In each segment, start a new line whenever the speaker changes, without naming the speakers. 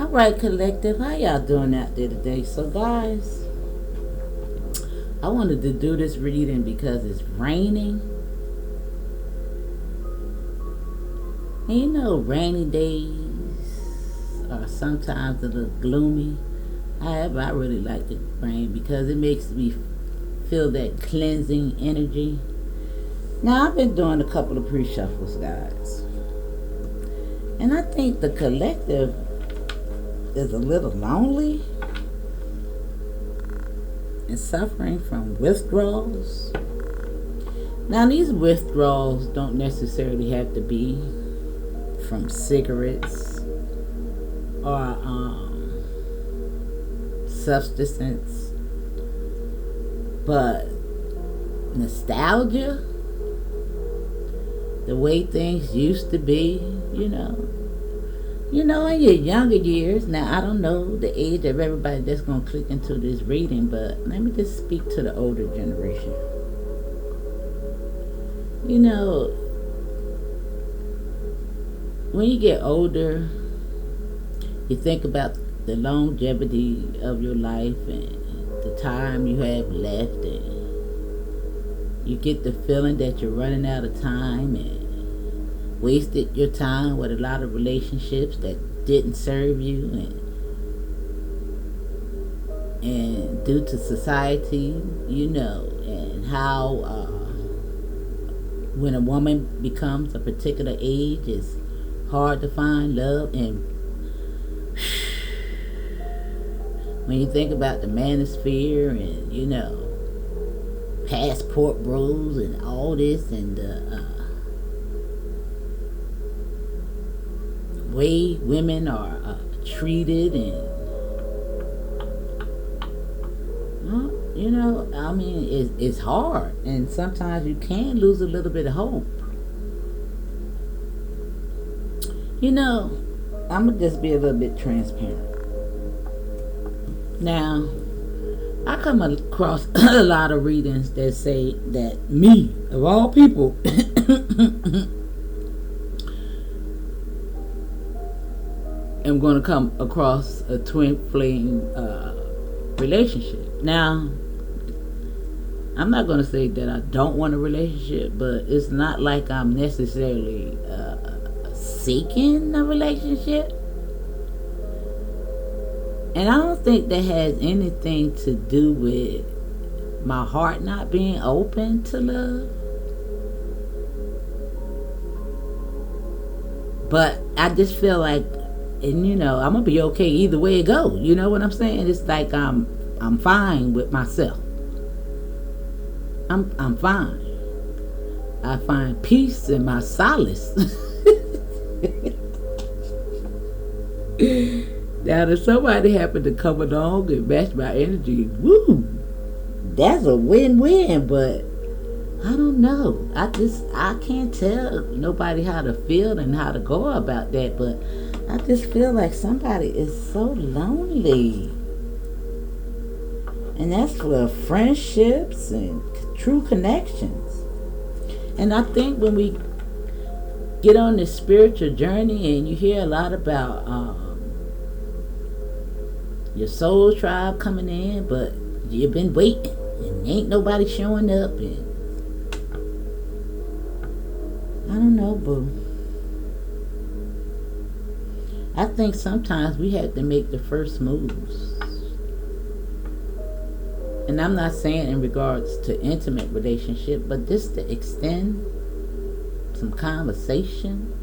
Alright, collective, how y'all doing out there today? So guys, I wanted to do this reading because it's raining. And you know, rainy days are sometimes a little gloomy. However, I really like the rain because it makes me feel that cleansing energy. Now, I've been doing a couple of pre-shuffles, guys. And I think the collective is a little lonely and suffering from withdrawals. Now, these withdrawals don't necessarily have to be from cigarettes or substances, but nostalgia, the way things used to be, in your younger years. Now, I don't know the age of everybody that's going to click into this reading, but let me just speak to the older generation. When you get older, you think about the longevity of your life and the time you have left, and you get the feeling that you're running out of time and wasted your time with a lot of relationships that didn't serve you, and due to society, and how when a woman becomes a particular age, it's hard to find love. And when you think about the manosphere and passport bros and all this, and the way women are treated, and it's hard, and sometimes you can lose a little bit of hope. I'm gonna just be a little bit transparent. Now, I come across a lot of readings that say that me, of all people, am going to come across a twin flame relationship. Now, I'm not going to say that I don't want a relationship, but it's not like I'm necessarily seeking a relationship. And I don't think that has anything to do with my heart not being open to love. But I just feel like, and I'm gonna be okay either way it goes. You know what I'm saying? It's like I'm fine with myself. I'm fine. I find peace in my solace. Now, if somebody happened to come along and match my energy, woo, that's a win-win. But I don't know. I can't tell nobody how to feel and how to go about that. But I just feel like somebody is so lonely. And that's for friendships and true connections. And I think when we get on this spiritual journey and you hear a lot about your soul tribe coming in, but you've been waiting and ain't nobody showing up, and I don't know, boo. I think sometimes we have to make the first moves. And I'm not saying in regards to intimate relationship, but just to extend some conversation,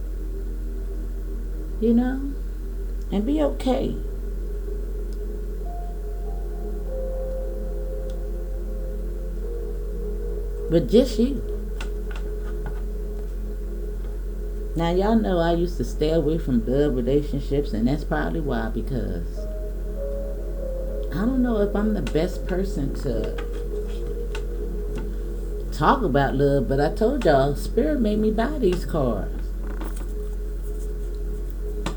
and be okay. But just you. Now, y'all know I used to stay away from love relationships, and that's probably why, because I don't know if I'm the best person to talk about love, but I told y'all, Spirit made me buy these cards.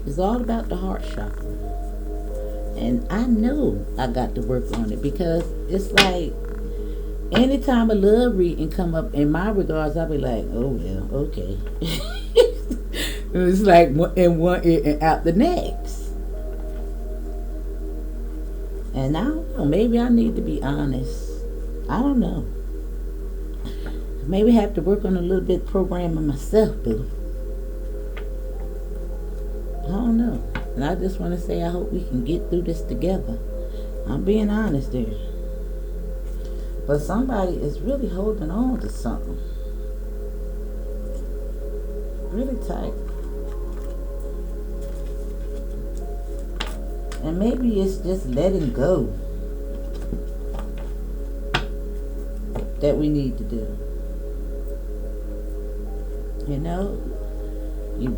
It's all about the heart chakra. And I know I got to work on it, because it's like, anytime a love reading come up in my regards, I'll be like, oh, well, okay. It's like in one ear and out the next. And I don't know, maybe I need to be honest. I don't know. Maybe I have to work on a little bit of programming myself, boo. I don't know. And I just want to say I hope we can get through this together. I'm being honest there. But somebody is really holding on to something. Really tight. And maybe it's just letting go that we need to do. You know, you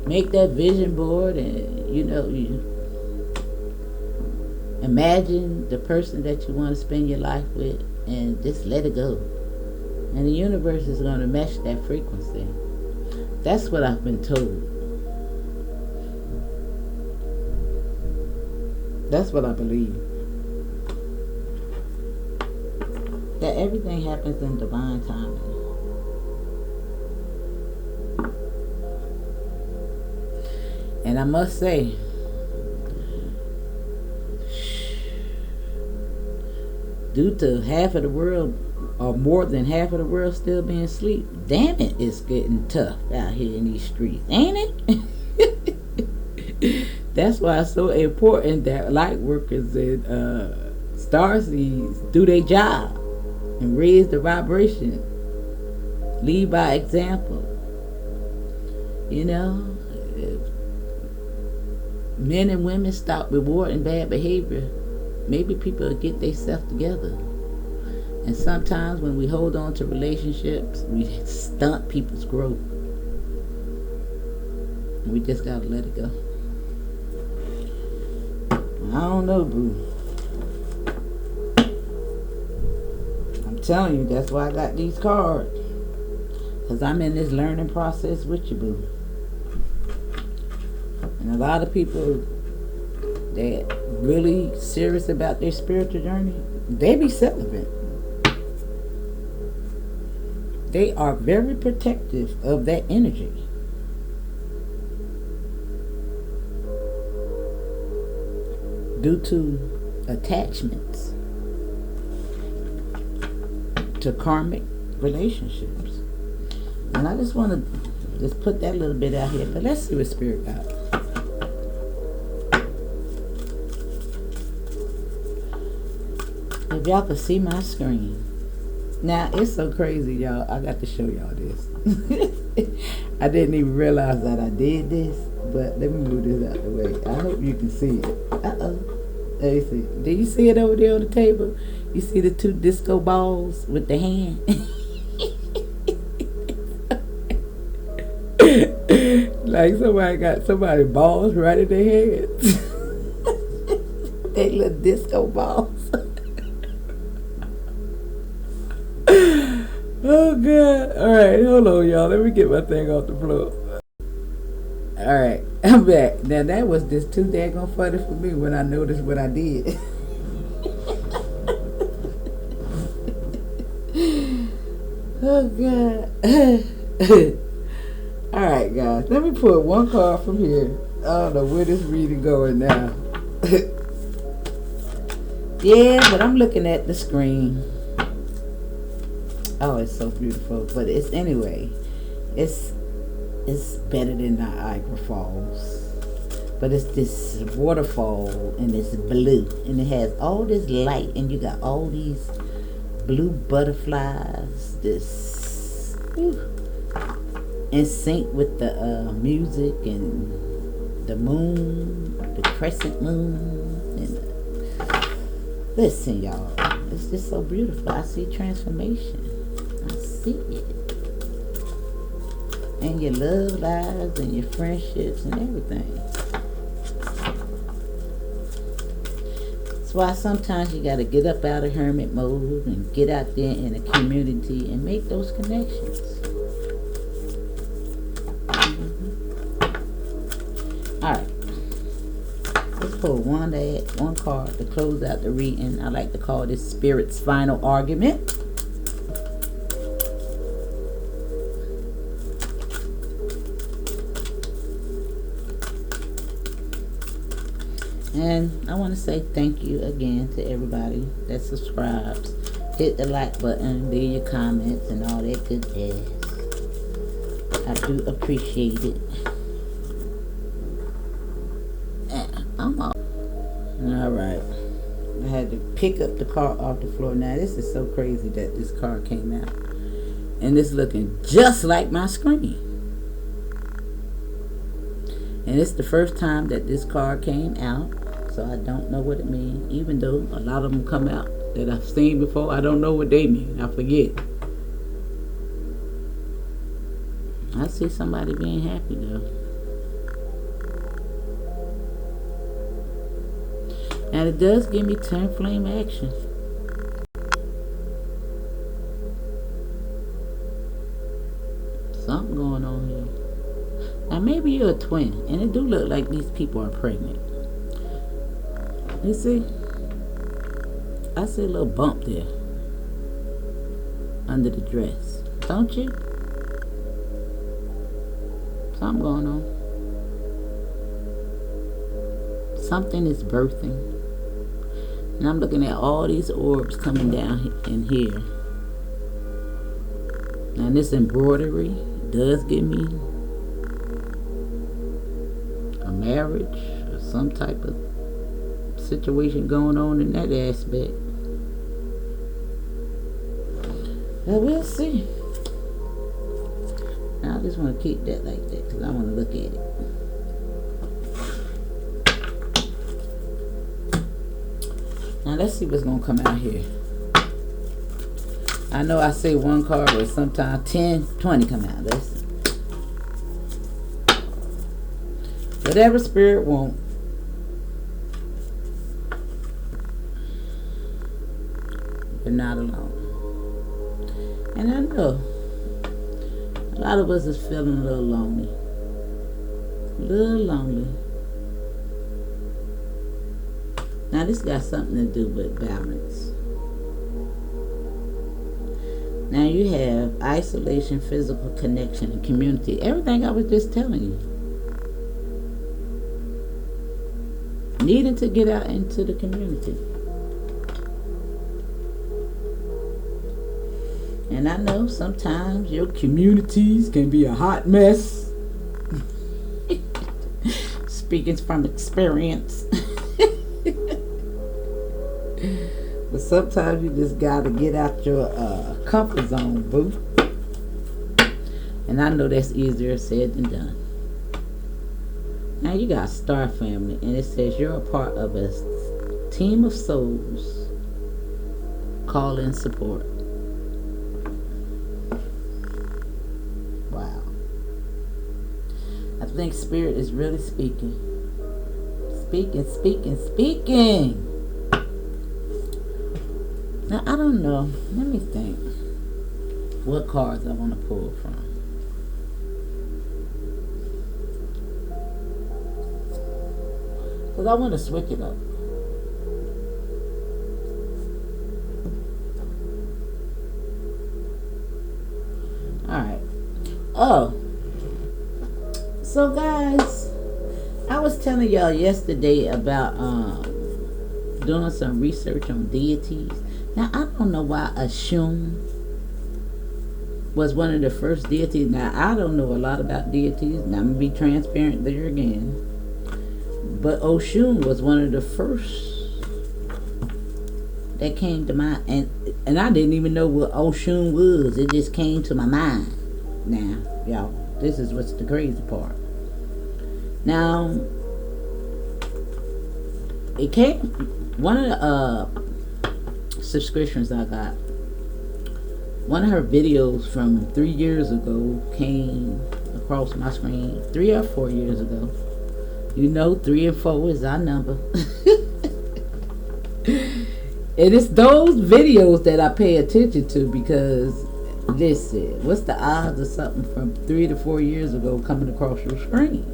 make that vision board and, you know, you imagine the person that you want to spend your life with and just let it go. And the universe is going to match that frequency. That's what I've been told. That's what I believe. That everything happens in divine timing. And I must say, due to half of the world, or more than half of the world still being asleep, damn it, it's getting tough out here in these streets, ain't it? That's why it's so important that light workers and starseeds do their job and raise the vibration. Lead by example. You know, if men and women stop rewarding bad behavior, maybe people will get themselves together. And sometimes when we hold on to relationships, we stunt people's growth. And we just gotta let it go. I don't know, boo. I'm telling you, that's why I got these cards. Because I'm in this learning process with you, boo. And a lot of people that really serious about their spiritual journey, they be celibate. They are very protective of that energy. Due to attachments to karmic relationships. And I just want to just put that little bit out here, but let's see what Spirit got. If y'all could see my screen. Now, it's so crazy, y'all. I got to show y'all this. I didn't even realize that I did this, but let me move this out the way. I hope you can see it. Uh-oh. Let me see. Do you see it over there on the table? You see the two disco balls with the hand? Like somebody balls right in their hands. They little disco balls. Oh God. Alright, hold on y'all. Let me get my thing off the floor. Alright, I'm back. Now that was just too daggone funny for me when I noticed what I did. Oh God. Alright guys, let me pull one card from here. I don't know where this reading going now. Yeah, but I'm looking at the screen. Oh, it's so beautiful. But it's anyway. It's better than Niagara Falls. But it's this waterfall and it's blue. And it has all this light and you got all these blue butterflies. This in sync with the music and the moon, the crescent moon. And listen, y'all. It's just so beautiful. I see transformation. I see it. And your love lives and your friendships and everything. That's why sometimes you got to get up out of hermit mode and get out there in the community and make those connections. Alright. Let's pull one card to close out the reading. I like to call this Spirit's Final Argument. And I want to say thank you again to everybody that subscribes. Hit the like button, leave your comments, and all that good jazz. I do appreciate it. I'm all right. I had to pick up the car off the floor. Now this is so crazy that this car came out, and it's looking just like my screen. And it's the first time that this car came out, so I don't know what it means. Even though a lot of them come out that I've seen before, I don't know what they mean. I forget. I see somebody being happy though. And it does give me twin flame action. Something going on here. Now maybe you're a twin, and it do look like these people are pregnant. You see? I see a little bump there under the dress. Don't you? Something going on. Something is birthing. And I'm looking at all these orbs coming down in here. And this embroidery does give me a marriage or some type of situation going on in that aspect. But we'll see. I just want to keep that like that because I want to look at it. Now let's see what's going to come out here. I know I say one card, but sometimes 10, 20 come out. Let's see. Whatever spirit wants. You're not alone. And I know a lot of us is feeling a little lonely. A little lonely. Now this got something to do with balance. Now you have isolation, physical connection, and community. Everything I was just telling you. Needing to get out into the community. And I know sometimes your communities can be a hot mess. Speaking from experience. But sometimes you just gotta get out your comfort zone, boo. And I know that's easier said than done. Now you got Star Family, and it says you're a part of a team of souls. Call in support. Wow. I think Spirit is really speaking. Speaking. Now, I don't know. Let me think. What cards I want to pull from. Because I want to switch it up. Alright. Oh. So, guys, I was telling y'all yesterday about doing some research on deities. Now, I don't know why Oshun was one of the first deities. Now, I don't know a lot about deities. Now, I'm going to be transparent there again. But Oshun was one of the first that came to mind. And I didn't even know what Oshun was. It just came to my mind. Now, y'all, this is what's the crazy part. Now, it came, one of the subscriptions I got, one of her videos from 3 years ago came across my screen 3 or 4 years ago. You know, 3 and 4 is our number. And it's those videos that I pay attention to because, listen, what's the odds of something from 3 to 4 years ago coming across your screen?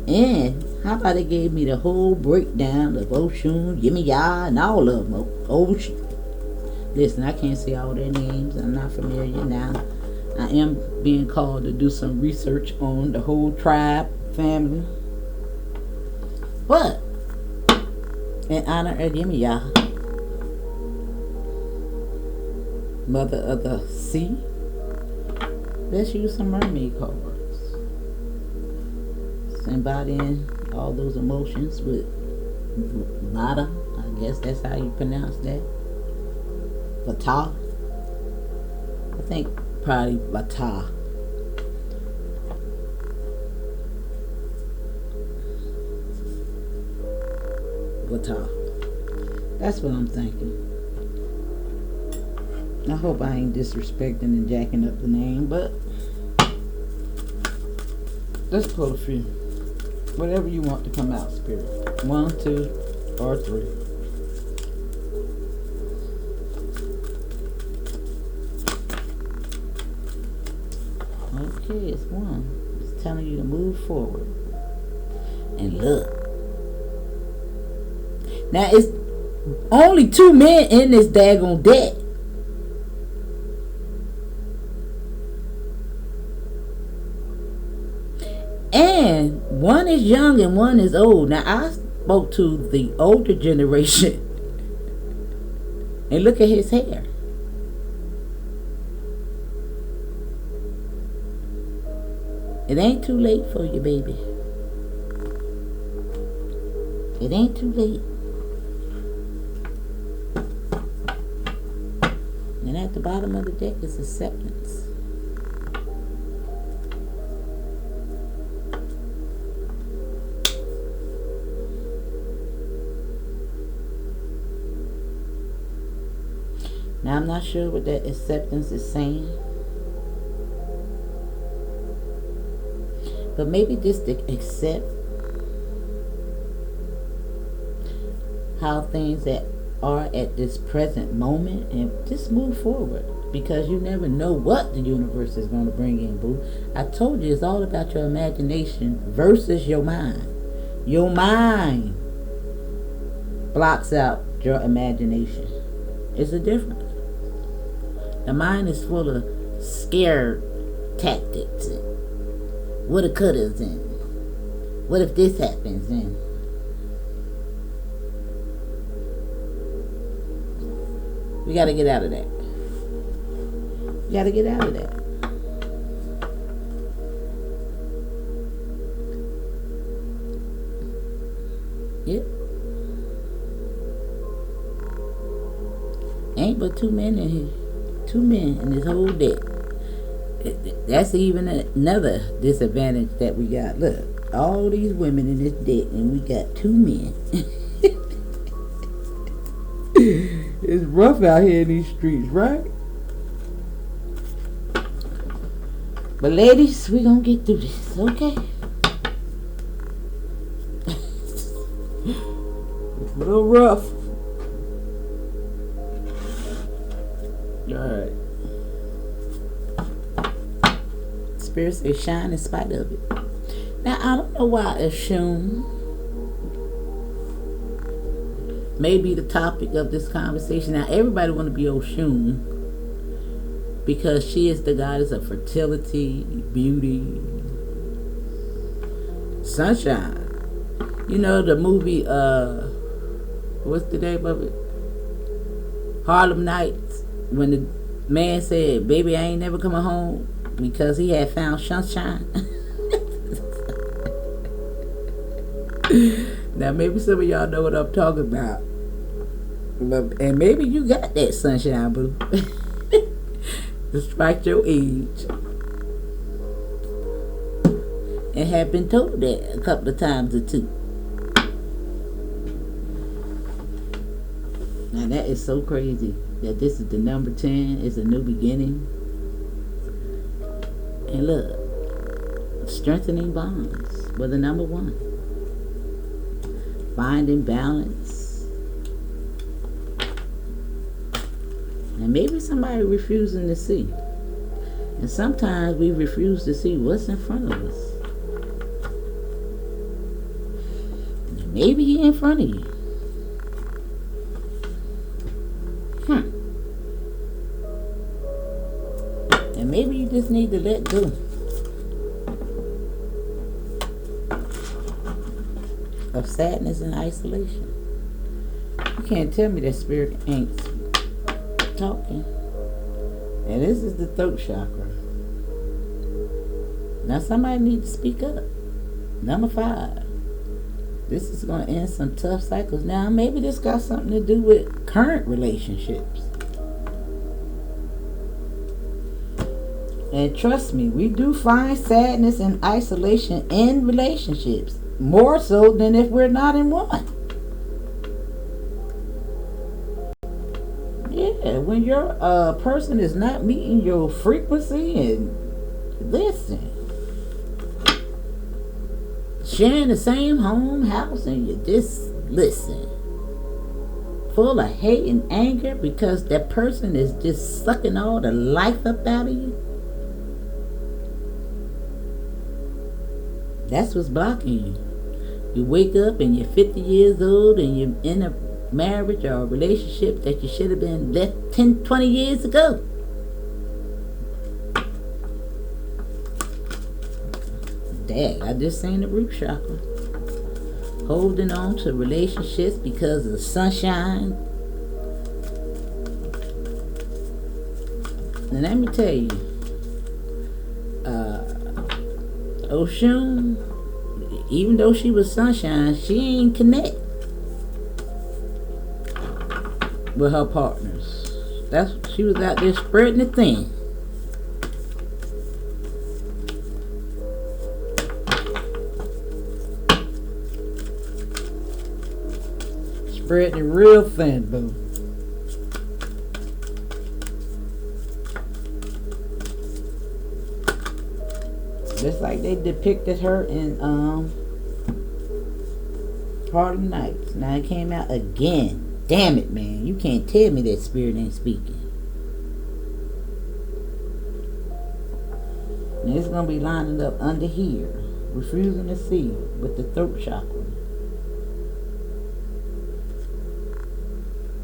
And how about it gave me the whole breakdown of Oshun, Yemiya, and all of them. Oshun. Listen, I can't say all their names. I'm not familiar now. I am being called to do some research on the whole tribe family. But in honor of Yemiya, mother of the sea, let's use some mermaid cards. It's embodying all those emotions with Vata. I guess that's how you pronounce that. Vata. I think probably Vata. Vata. That's what I'm thinking. I hope I ain't disrespecting and jacking up the name, but let's pull a few. Whatever you want to come out, Spirit. 1, 2, or 3. Okay, it's 1. It's telling you to move forward. And look. Now, it's only 2 men in this daggone deck. And one is young and one is old. Now, I spoke to the older generation. And look at his hair. It ain't too late for you, baby. It ain't too late. And at the bottom of the deck is acceptance. Now, I'm not sure what that acceptance is saying. But maybe just to accept how things that are at this present moment and just move forward. Because you never know what the universe is going to bring in, boo. I told you it's all about your imagination versus your mind. Your mind blocks out your imagination. It's a difference. The mind is full of scared tactics and woulda, couldas, and what if this happens, and we gotta get out of that. You gotta get out of that. Yep. Ain't but 2 men in here. 2 men in this whole deck. That's even another disadvantage that we got. Look, all these women in this deck, and we got 2 men. It's rough out here in these streets, right? But ladies, we gonna get through this, okay? It's a little rough. Alright. Spirit say shine in spite of it. Now, I don't know why I assume maybe the topic of this conversation. Now, everybody want to be Oshun because she is the goddess of fertility, beauty, sunshine. You know the movie, what's the name of it? Harlem Nights. When the man said, baby, I ain't never coming home because he had found sunshine. Now, maybe some of y'all know what I'm talking about. And maybe you got that sunshine, boo. Despite your age. And have been told that a couple of times or 2. Now, that is so crazy. That this is the number 10, it's a new beginning. And look, strengthening bonds with the number 1. Finding balance. And maybe somebody refusing to see. And sometimes we refuse to see what's in front of us. And maybe he in front of you. And maybe you just need to let go. of sadness and isolation. You can't tell me that spirit ain't talking. And this is the throat chakra. Now somebody needs to speak up. Number 5. This is going to end some tough cycles. Now maybe this got something to do with current relationships. And trust me, we do find sadness and isolation in relationships. More so than if we're not in one. Yeah, when your person is not meeting your frequency and listen, sharing the same house and you just listen, full of hate and anger because that person is just sucking all the life up out of you. That's what's blocking you. You wake up and you're 50 years old and you're in a marriage or a relationship that you should have been left 10, 20 years ago. Dang, I just seen the root chakra. Holding on to relationships because of sunshine. And let me tell you, Oshun, even though she was sunshine, she ain't connect with her partners. She was out there spreading it thin. Spreading it real thin, boo. Just like they depicted her in Harlem Nights. Now it came out again. Damn it, man. You can't tell me that spirit ain't speaking. And it's going to be lining up under here. Refusing to see with the throat chakra.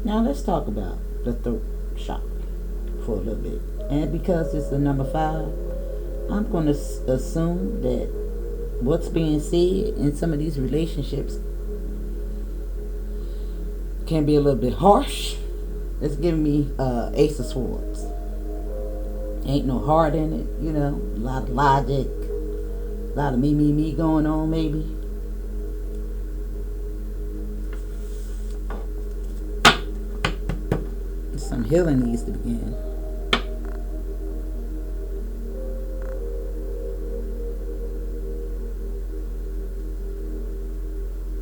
Now let's talk about the throat chakra for a little bit. And because it's the number 5, I'm going to assume that what's being said in some of these relationships can be a little bit harsh. It's giving me Ace of Swords. Ain't no heart in it, you know. A lot of logic. A lot of me going on, maybe. Some healing needs to begin.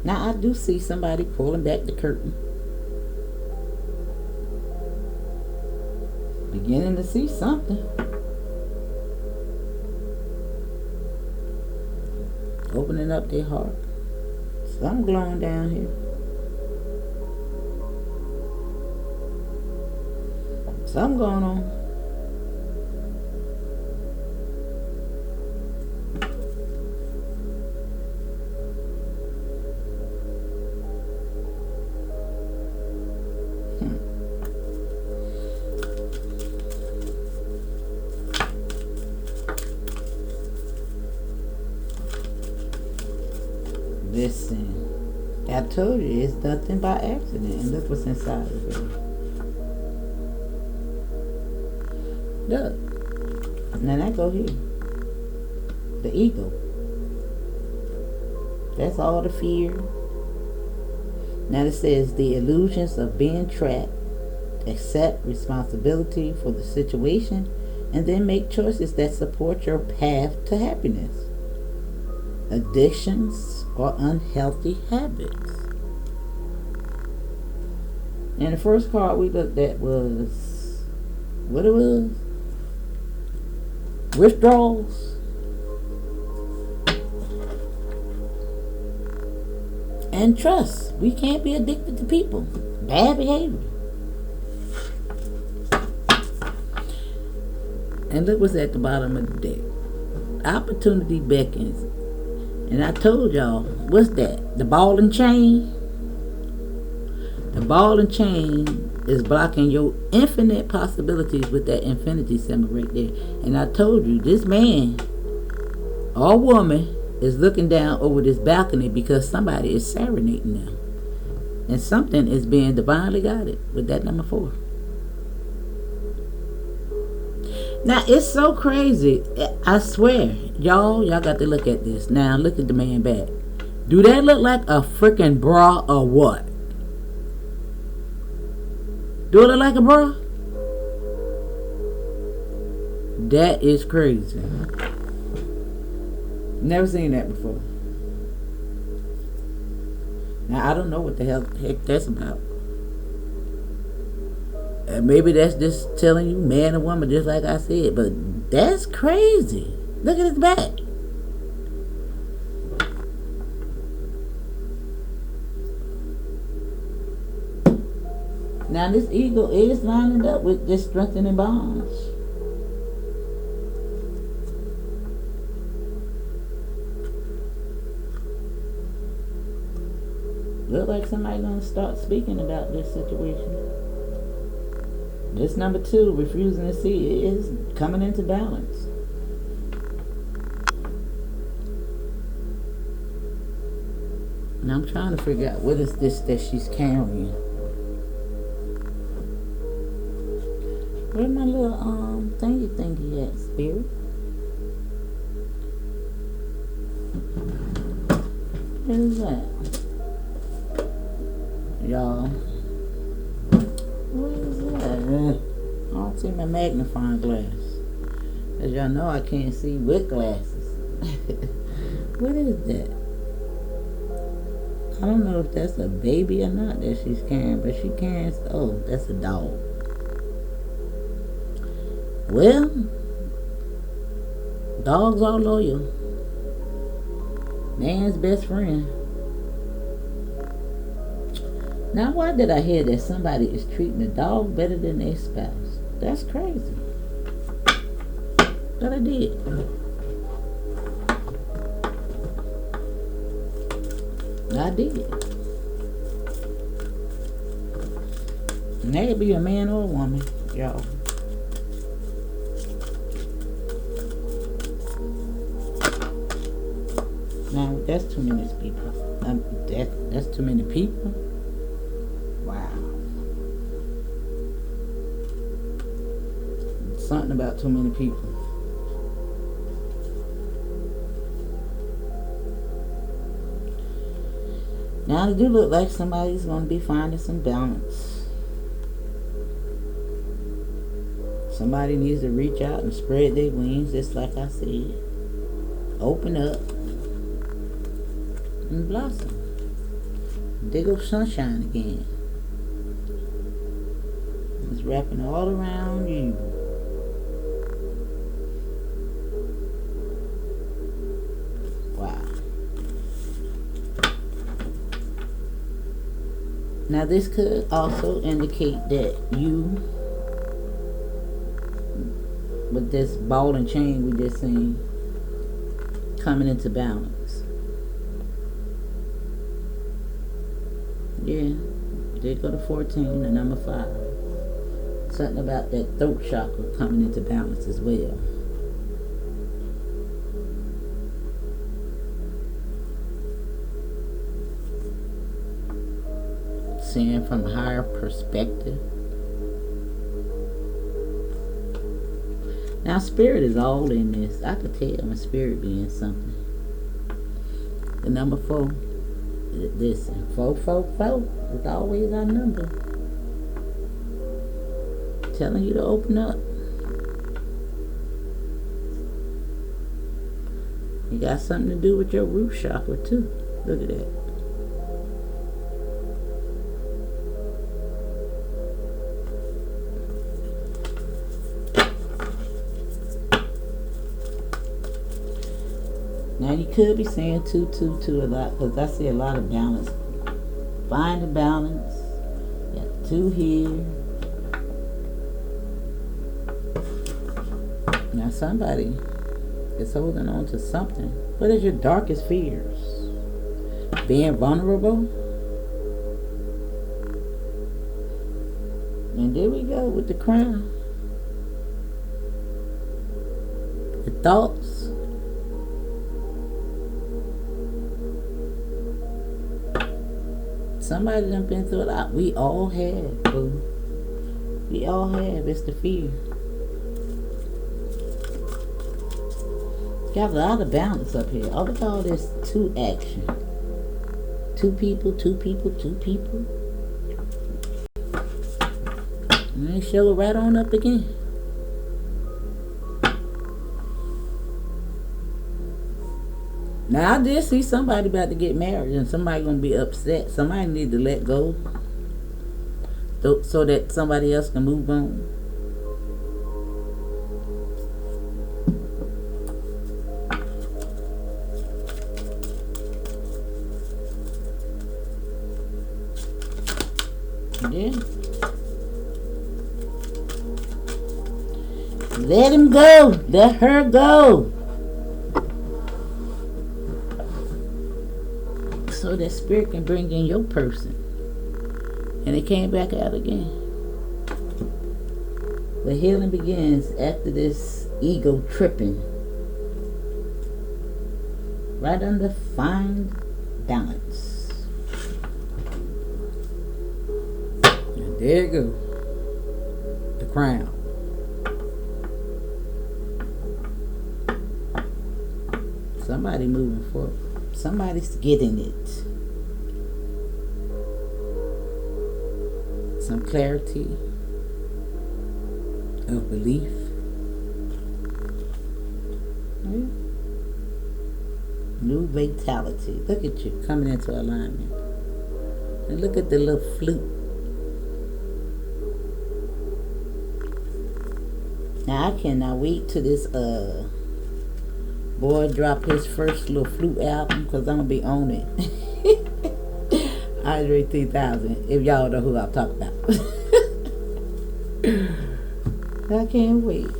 Now I do see somebody pulling back the curtain. Beginning to see something. Opening up their heart. Something glowing down here. Something going on. Listen, I told you it's nothing by accident, and look what's inside of it. Look, now that go here. The ego. That's all the fear. Now it says the illusions of being trapped. Accept responsibility for the situation, and then make choices that support your path to happiness. Addictions or unhealthy habits. And the first card we looked at was what it was? Withdrawals. And trust. We can't be addicted to people. Bad behavior. And look what's at the bottom of the deck. Opportunity beckons. And I told y'all, what's that? The ball and chain? The ball and chain is blocking your infinite possibilities with that infinity symbol right there. And I told you, this man or woman is looking down over this balcony because somebody is serenading them. And something is being divinely guided with that number 4. Now, it's so crazy. I swear. Y'all got to look at this. Now, look at the man back. Do that look like a freaking bra or what? Do it look like a bra? That is crazy. Never seen that before. Now, I don't know what the heck that's about. And maybe that's just telling you man or woman, just like I said. But that's crazy. Look at his back. Now, this eagle is lining up with this strengthening bonds. Look like somebody gonna start speaking about this situation. This number 2, refusing to see, it is coming into balance. Now I'm trying to figure out what is this that she's carrying. Where my little thingy at, Spirit? What is that? Y'all. What is that? I don't see my magnifying glass. As y'all know, I can't see with glasses. What is that? I don't know if that's a baby or not that she's carrying, but she carries. Oh, that's a dog. Well, dogs are loyal. Man's best friend. Now, why did I hear that somebody is treating a dog better than their spouse? That's crazy. But I did. I did. And that could be a man or a woman, y'all. Now, that's too many people. That's too many people. Wow. Something about too many people. Now, it do look like somebody's going to be finding some balance. Somebody needs to reach out and spread their wings, just like I said. Open up and blossom. There goes sunshine again. It's wrapping all around you. Wow. Now, this could also indicate that you, with this ball and chain we just seen, coming into balance. Yeah, there go to 14, the number 5. Something about that throat chakra coming into balance as well. Seeing from a higher perspective. Now, spirit is all in this. I could tell my spirit being something. The number 4. Listen, 444 is always our number. Telling you to open up. You got something to do with your root chakra too. Look at that. Now, you could be saying 222 a lot, because I see a lot of balance. Find the balance. You got 2 here. Now, somebody is holding on to something. What is your darkest fears? Being vulnerable? And there we go with the crown. The thoughts. Somebody done been through a lot. We all have, boo. We all have. It's the fear. Got a lot of balance up here. All of all this two action. Two people, two people, two people. And they show it right on up again. Now I did see somebody about to get married and somebody gonna be upset. Somebody need to let go so that somebody else can move on. Yeah. Let him go. Let her go. So that spirit can bring in your person. And it came back out again. The healing begins after this ego tripping. Right under find balance. And there you go. The crown. Somebody moving forward. Somebody's getting it. Some clarity of belief. Yeah. New vitality. Look at you coming into alignment. And look at the little flute. Now I cannot wait till this boy drop his first little flute album, because I'm going to be on it. Andre 3000, if y'all know who I'm talking about. I can't wait.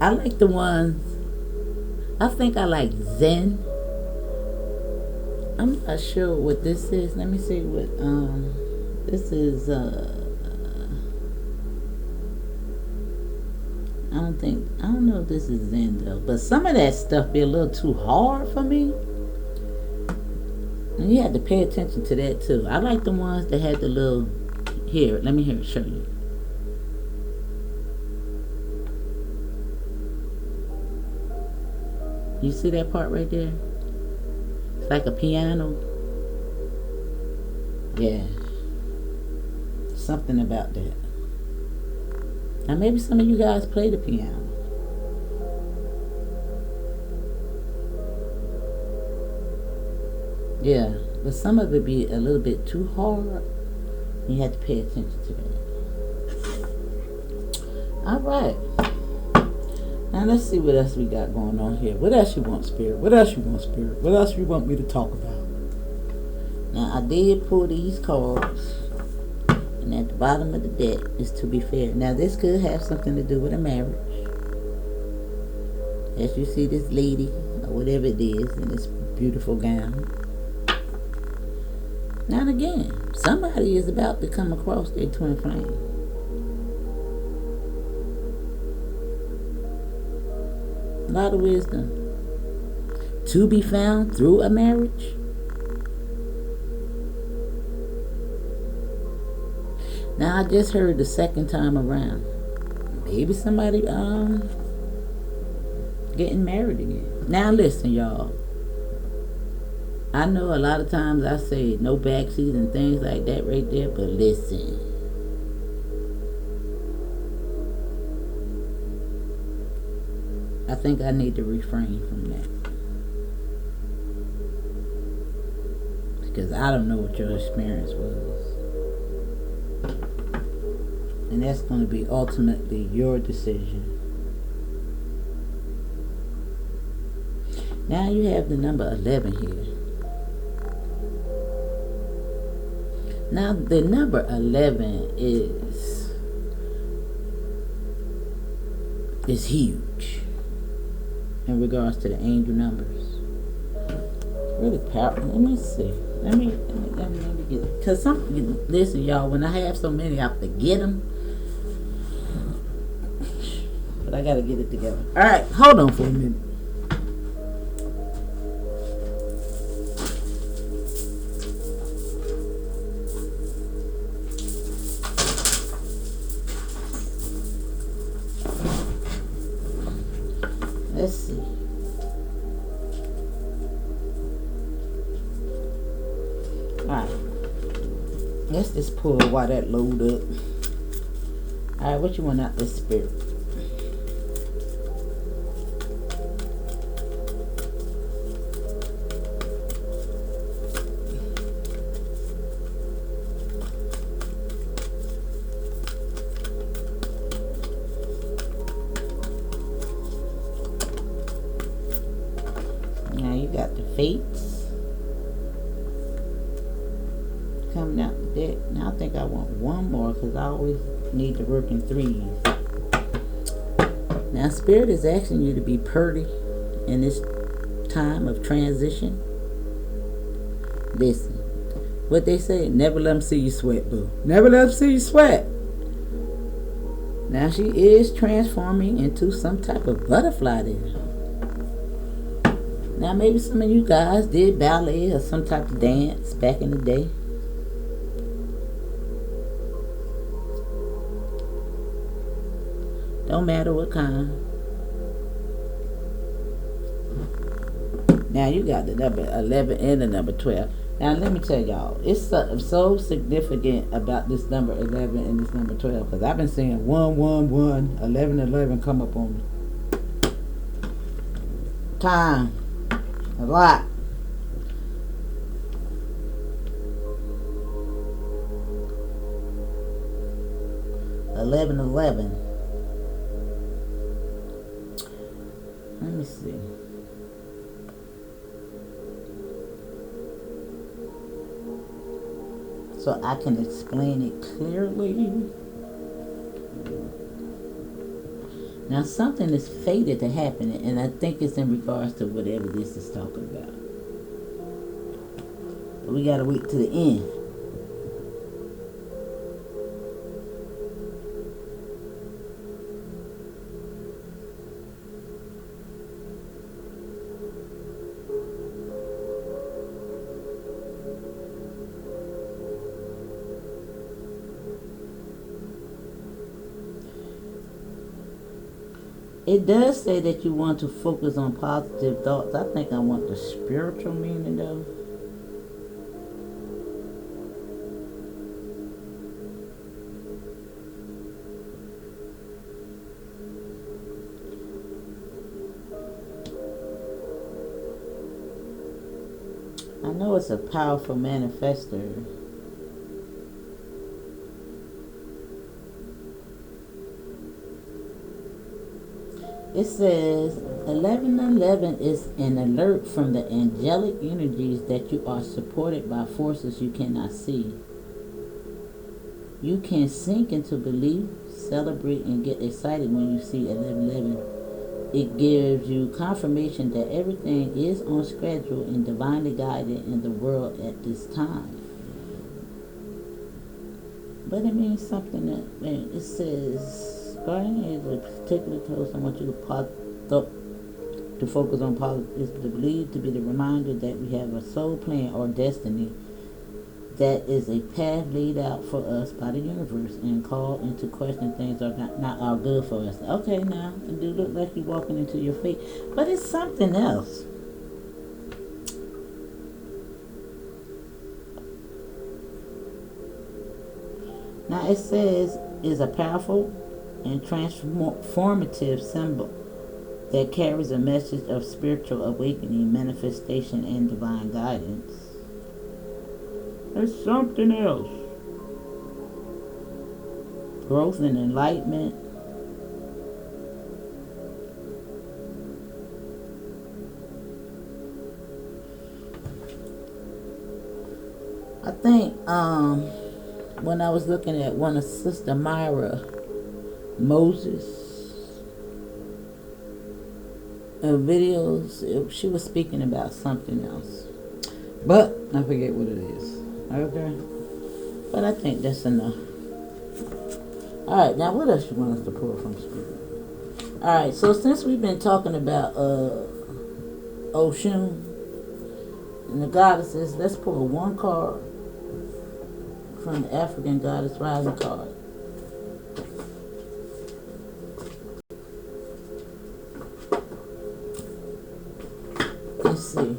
I like the ones, I think I like Zen. I'm not sure what this is. Let me see what, this is, I don't know if this is Zen though, but some of that stuff be a little too hard for me. And you have to pay attention to that too. I like the ones that had the little, here, let me show you. You see that part right there? It's like a piano. Yeah. Something about that. Now maybe some of you guys play the piano. Yeah, but some of it be a little bit too hard. You have to pay attention to that. Alright. Now let's see what else we got going on here. What else you want, Spirit? What else you want, Spirit? What else you want me to talk about? Now I did pull these cards. And at the bottom of the deck is to be fair. Now this could have something to do with a marriage. As you see this lady, or whatever it is, in this beautiful gown. Now and again, somebody is about to come across their twin flame. A lot of wisdom. To be found through a marriage. Now I just heard the second time around. Maybe somebody getting married again. Now listen, y'all. I know a lot of times I say no backseat and things like that right there, but listen. I think I need to refrain from that. Because I don't know what your experience was. And that's going to be ultimately your decision. Now you have the number 11 here. Now the number 11 is huge in regards to the angel numbers. Really powerful. Let me see. Let me get it. Because listen, y'all, when I have so many, I forget them. But I gotta get it together. Alright, hold on for a minute. Alright. Let's just pull while that load up. Alright, what you want out this spirit? Now you got the fates coming out the deck. Now I think I want one more because I always need to work in threes. Now Spirit is asking you to be purdy in this time of transition. Listen, what they say, never let them see you sweat, boo. Never let them see you sweat. Now she is transforming into some type of butterfly there. Now maybe some of you guys did ballet or some type of dance back in the day. Don't matter what kind. Now you got the number 11 and the number 12. Now let me tell y'all, it's so significant about this number 11 and this number 12 because I've been seeing 1, 1, 1, 11, 11 come up on me. Time. A lot. $11. Let me see. So I can explain it clearly. Now something is fated to happen, and I think it's in regards to whatever this is talking about. But we gotta wait to the end. It does say that you want to focus on positive thoughts. I think I want the spiritual meaning though. I know it's a powerful manifester. It says 1111 is an alert from the angelic energies that you are supported by forces you cannot see. You can sink into belief, celebrate, and get excited when you see 1111. It gives you confirmation that everything is on schedule and divinely guided in the world at this time. But it means something that, man, it says Guardian is a particular toast. I want you to focus on is to believe, to be the reminder that we have a soul plan or destiny that is a path laid out for us by the universe and called into question things are not all good for us. Okay, now it do look like you're walking into your fate, but it's something else. Now it says is a powerful and transformative symbol that carries a message of spiritual awakening, manifestation, and divine guidance. There's something else. Growth and enlightenment. I think when I was looking at one of Sister Myra Moses videos, she was speaking about something else, but I forget what it is. Okay, but I think that's enough. Alright, now what else you want us to pull from Spirit? Alright, so since we've been talking about Oshun and the goddesses, let's pull one card from the African Goddess Rising card. Let's see.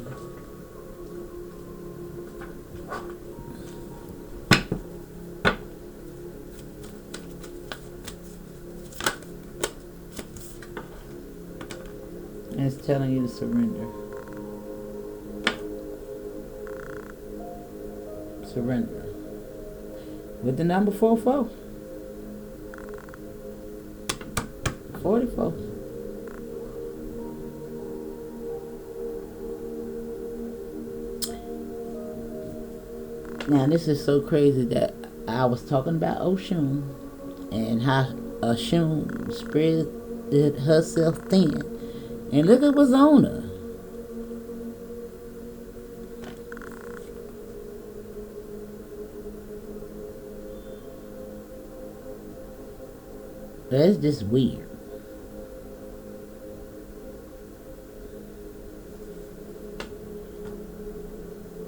it's telling you to surrender. Surrender. With the number 44. 44. Now this is so crazy that I was talking about Oshun and how Oshun spread herself thin. And look at what's on her. That's just weird.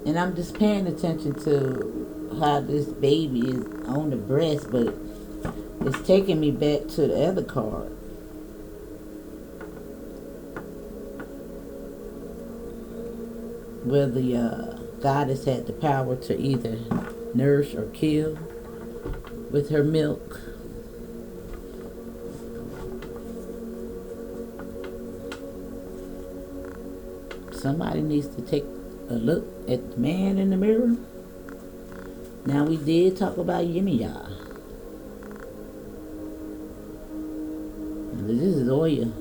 And I'm just paying attention to how this baby is on the breast, but it's taking me back to the other card. Where the goddess had the power to either nourish or kill with her milk. Somebody needs to take a look at the man in the mirror. Now we did talk about Yemiya. This is Oya.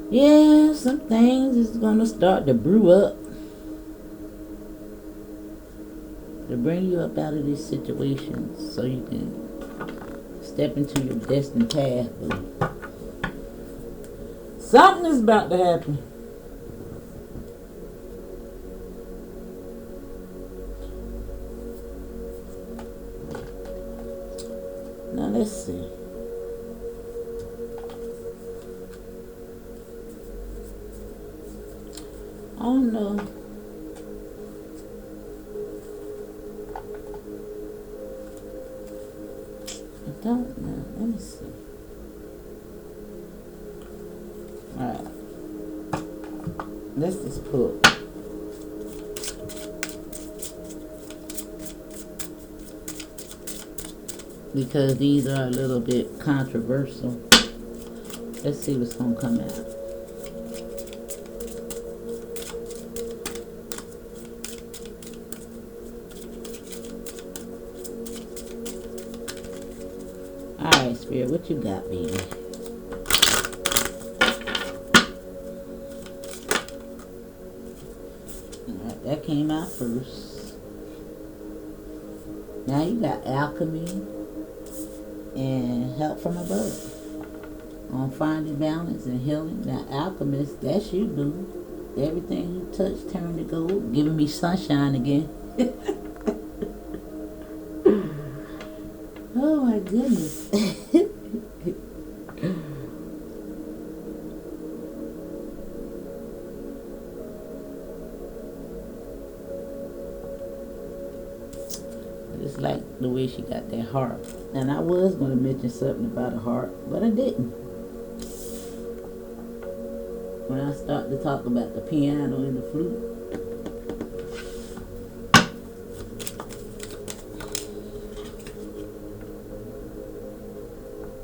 Yeah, some things is gonna start to brew up to bring you up out of these situations so you can step into your destined path. But something is about to happen. Now let's see. I don't know. I don't know. Let me see. Alright. Let's just pull. Because these are a little bit controversial. Let's see what's going to come out. Alright, Spirit, what you got, baby? Alright, that came out first. Now you got alchemy and help from above. On finding balance and healing. Now, alchemist, that's you, boo. Everything you touch turned to gold. Giving me sunshine again. Oh my goodness. It's like the way she got that harp. And I was going to mention something about a harp, but I didn't. When I start to talk about the piano and the flute.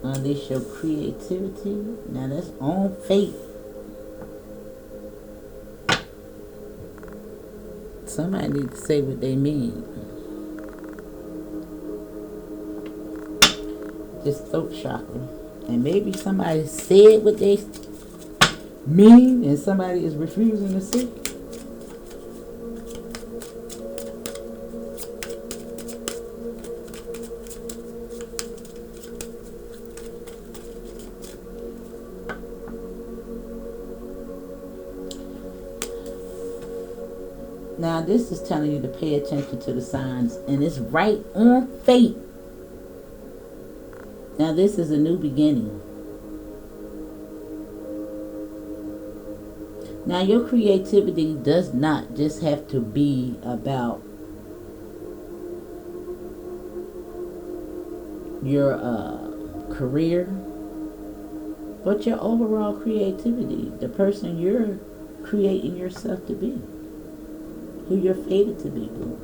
Unleash your creativity. Now that's on faith. Somebody need to say what they mean. This throat chakra. And maybe somebody said what they mean and somebody is refusing to see. Now this is telling you to pay attention to the signs, and it's right on fate. Now this is a new beginning. Now your creativity does not just have to be about your career, but your overall creativity, the person you're creating yourself to be. who you're fated to be, boo.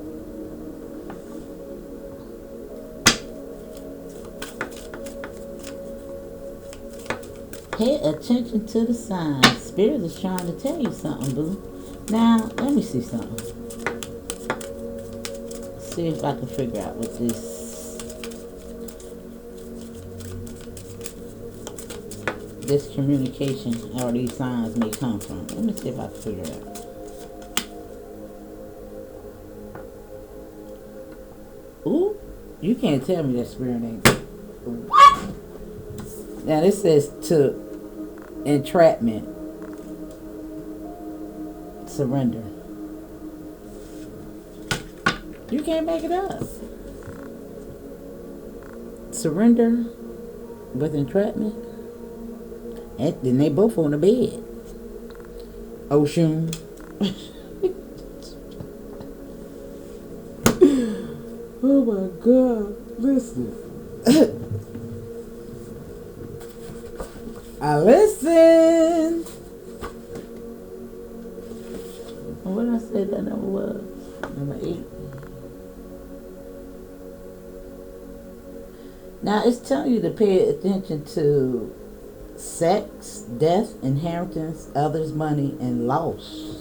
Pay attention to the signs. Spirit is trying to tell you something, boo. Now, let me see something. See if I can figure out what this communication or these signs may come from. Let me see if I can figure it out. Ooh, you can't tell me that spirit ain't. Now this says to entrapment, surrender. You can't make it up. Surrender with entrapment. And then they both on the bed. Ocean. Oh my God. Listen. I listen. What did I say that number was? Number 8. Now it's telling you to pay attention to sex, death, inheritance, others' money, and loss.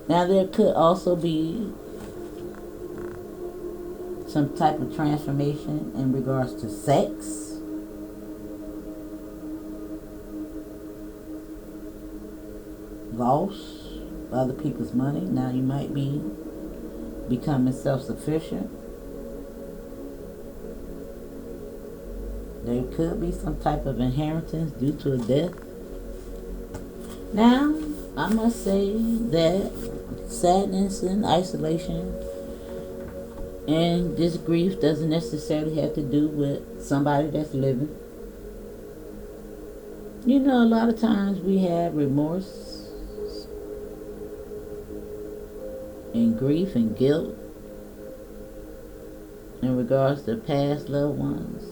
Now there could also be some type of transformation in regards to sex. Loss, other people's money. Now you might be becoming self-sufficient. There could be some type of inheritance due to a death. Now, I must say that sadness and isolation and this grief doesn't necessarily have to do with somebody that's living. You know, a lot of times we have remorse and grief and guilt in regards to past loved ones.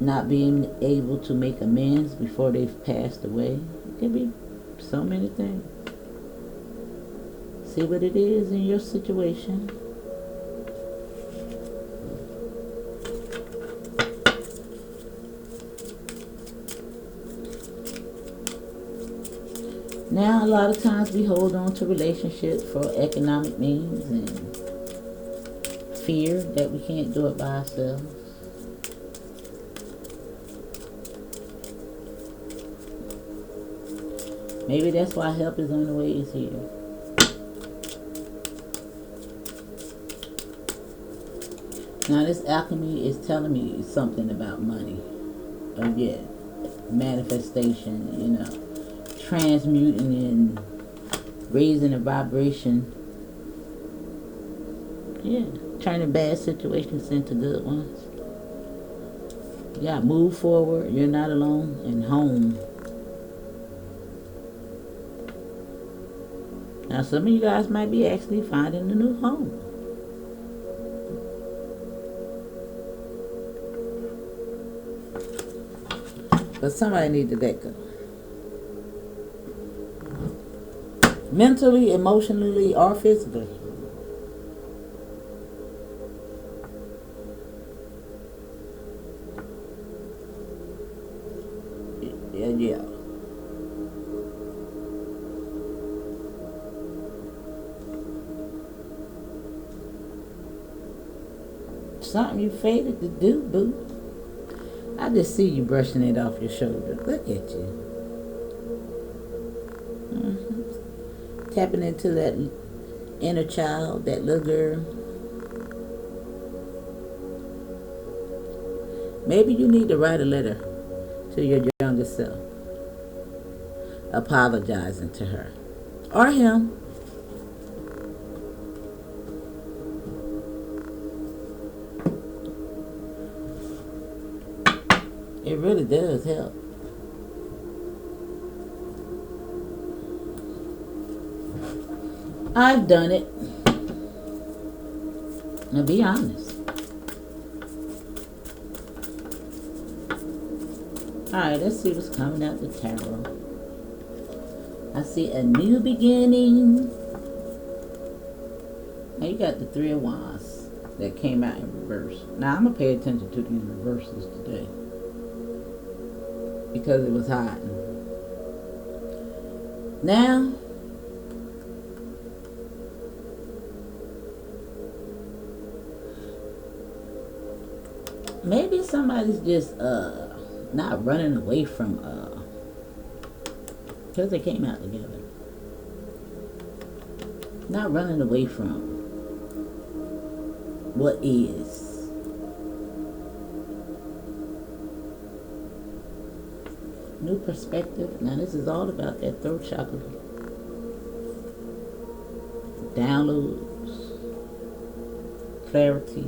Not being able to make amends before they've passed away. It can be so many things. See what it is in your situation. Now, a lot of times we hold on to relationships for economic means and fear that we can't do it by ourselves. Maybe that's why help is on the way is here. Now this alchemy is telling me something about money. Oh yeah, manifestation, you know, transmuting and raising the vibration. Yeah, turning bad situations into good ones. You gotta move forward. You're not alone. And home. Now some of you guys might be actually finding a new home. But somebody need to let go. Mentally, emotionally, or physically. Yeah. Something you fated to do, boo. I just see you brushing it off your shoulder. Look at you. Tapping into that inner child, that little girl. Maybe you need to write a letter to your younger self, apologizing to her or him. It really does help. I've done it. Now be honest. Alright, let's see what's coming out the tarot. I see a new beginning. Now you got the Three of Wands that came out in reverse. Now I'm going to pay attention to these reversals today, because it was hiding. Now, maybe somebody's just not running away from because they came out together. Not running away from what is. New perspective. Now this is all about that throat chakra. Downloads. Clarity.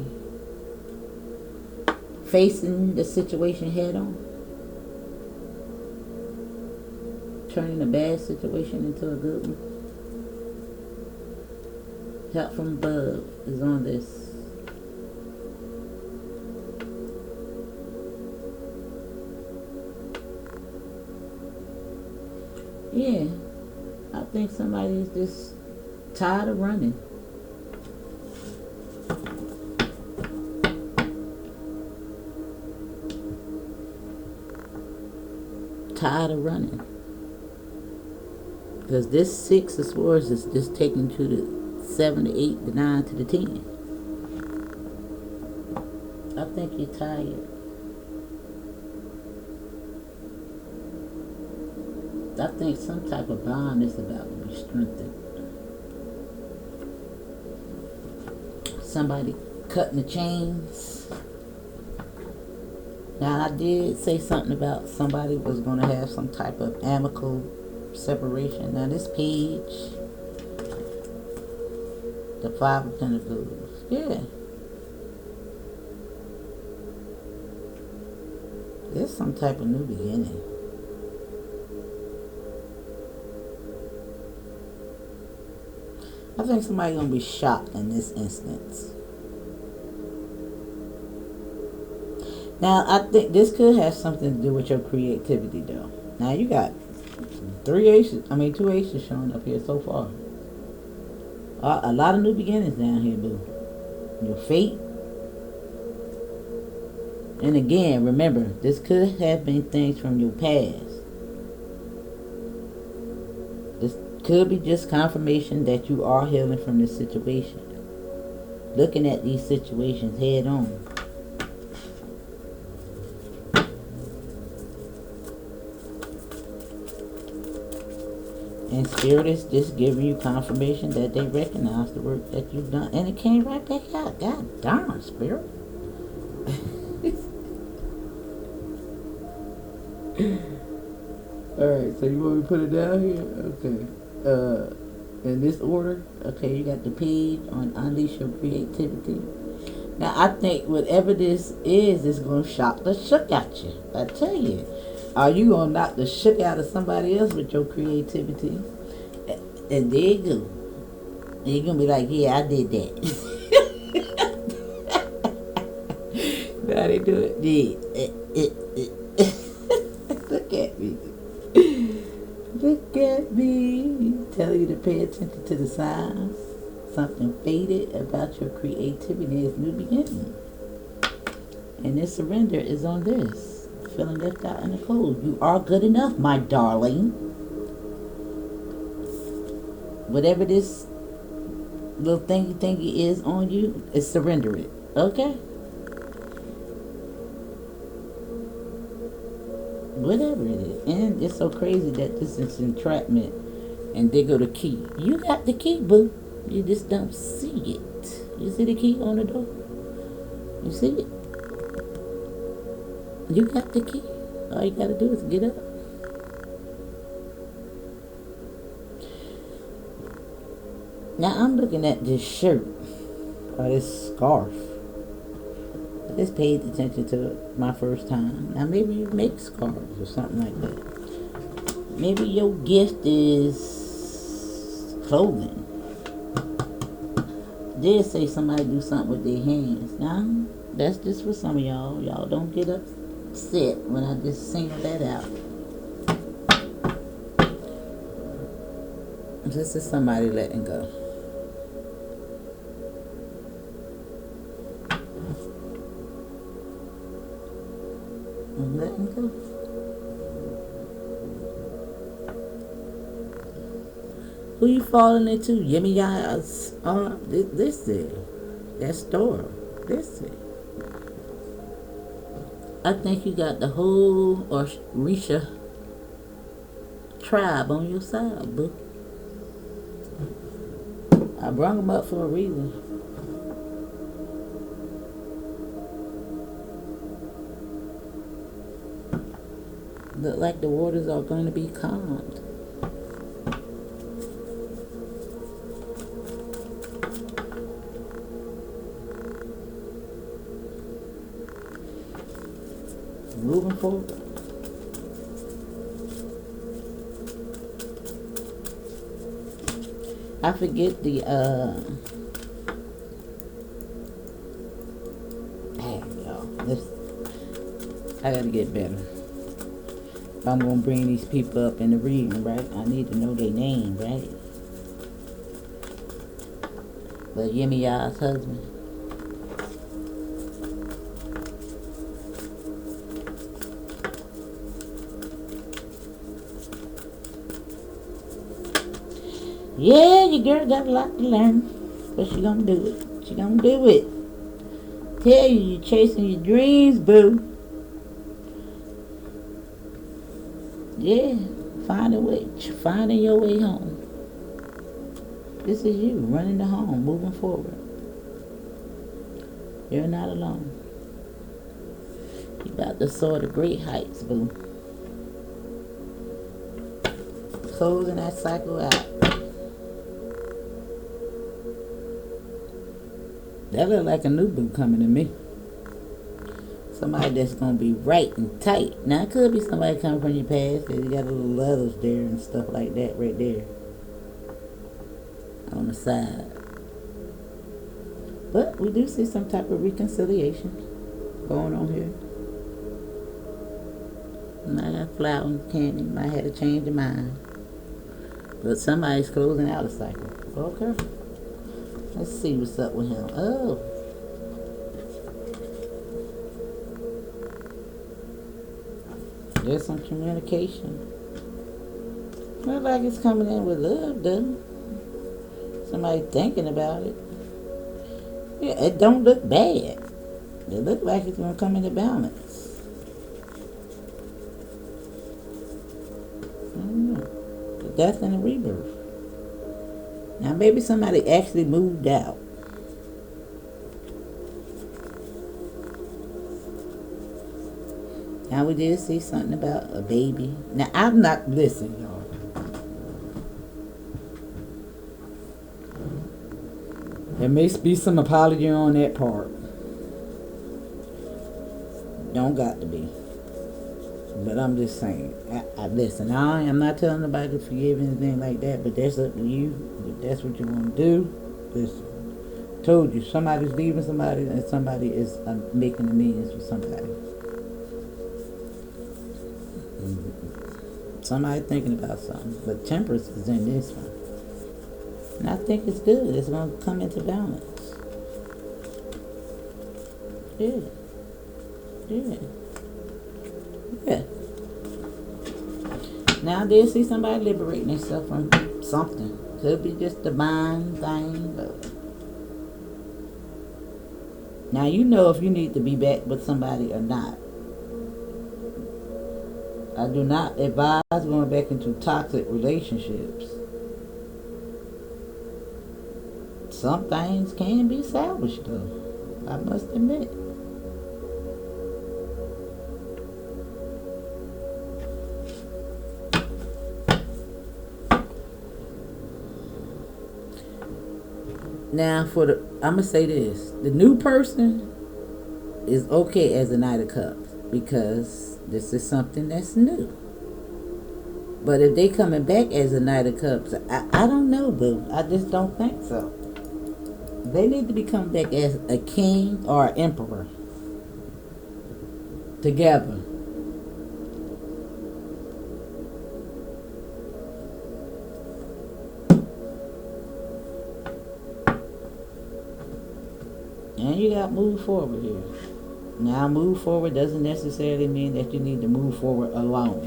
Facing the situation head on. Turning a bad situation into a good one. Help from above is on this. Yeah, I think somebody's just tired of running. Tired of running. Because this 6 of Swords is just taking to the 7, the 8, the 9 to the 10. I think you're tired. I think some type of bond is about to be strengthened. Somebody cutting the chains. Now I did say something about somebody was going to have some type of amicable separation. Now this page, the 5 of Pentacles, yeah, there's some type of new beginning. I think somebody's gonna be shocked in this instance. Now I think this could have something to do with your creativity though. Now you got 2 aces showing up here so far. A lot of new beginnings down here, boo. Your fate. And again, remember, this could have been things from your past. This could be just confirmation that you are healing from this situation. Looking at these situations head on. And Spirit is just giving you confirmation that they recognize the work that you've done. And it came right back out. God darn, Spirit. Alright, so you want me to put it down here? Okay. In this order. Okay, you got the page on Unleash Your Creativity. Now, I think whatever this is going to shock the shook out you. I tell you. Are you going to knock the shook out of somebody else with your creativity? And there you go. And you're going to be like, yeah, I did that. Now they do it. Yeah. Look at me. Look at me. Tell you to pay attention to the signs. Something faded about your creativity is new beginning. And this surrender is on this. Feeling left out in the cold. You are good enough, my darling. Whatever this little thingy is on you, is surrender it. Okay? Whatever it is. And it's so crazy that this is entrapment. And they go the key. You got the key, boo. You just don't see it. You see the key on the door? You see it? You got the key. All you gotta do is get up. Now I'm looking at this shirt or this scarf. I just paid attention to it my first time. Now maybe you make scarves or something like that. Maybe your gift is clothing. Did say somebody do something with their hands. Now that's just for some of y'all. Y'all don't get up set when I just singled that out. This is somebody letting go. I'm letting go. Who you falling into? Yimmy Ya's this is that store. This is. I think you got the whole Orisha tribe on your side, boo. I brought them up for a reason. Look like the waters are going to be calmed. Moving forward. I forget the damn y'all. I gotta get better. If I'm gonna bring these people up in the reading, right? I need to know their name, right? But Yimmy Ya's husband. Yeah, your girl got a lot to learn. But she gonna do it. She gonna do it. Tell you, you're chasing your dreams, boo. Yeah, finding your way home. This is you, running the home, moving forward. You're not alone. You about to soar to great heights, boo. Closing that cycle out. That look like a new boo coming to me. Somebody that's gonna be right and tight. Now it could be somebody coming from your past. You got a little leathers there and stuff like that right there on the side. But we do see some type of reconciliation going on here. Might have flower and candy. Might have a change of mind. But somebody's closing out a cycle. Okay. Let's see what's up with him. Oh. There's some communication. Looks like it's coming in with love, though. Somebody thinking about it. Yeah, it don't look bad. It look like it's going to come into balance. I don't know. The death and the rebirth. Now maybe somebody actually moved out. Now we did see something about a baby. Now I'm not, listen y'all. There may be some apology on that part. Don't got to be. But I'm just saying. Listen, I am not telling nobody to forgive anything like that, but that's up to you. If that's what you want to do, listen. Told you, somebody's leaving somebody and somebody is making amends for somebody. Somebody thinking about something. But temperance is in this one. And I think it's good. It's going to come into balance. Yeah. Yeah. Yeah. Now I did see somebody liberating themselves from something. Could be just a divine thing. But now you know if you need to be back with somebody or not. I do not advise going back into toxic relationships. Some things can be salvaged though. I must admit. Now I'm gonna say this: the new person is okay as a Knight of Cups because this is something that's new. But if they coming back as a Knight of Cups, I don't know, boo. I just don't think so. They need to be coming back as a king or an emperor. together. And you got to move forward here. Now, move forward doesn't necessarily mean that you need to move forward alone.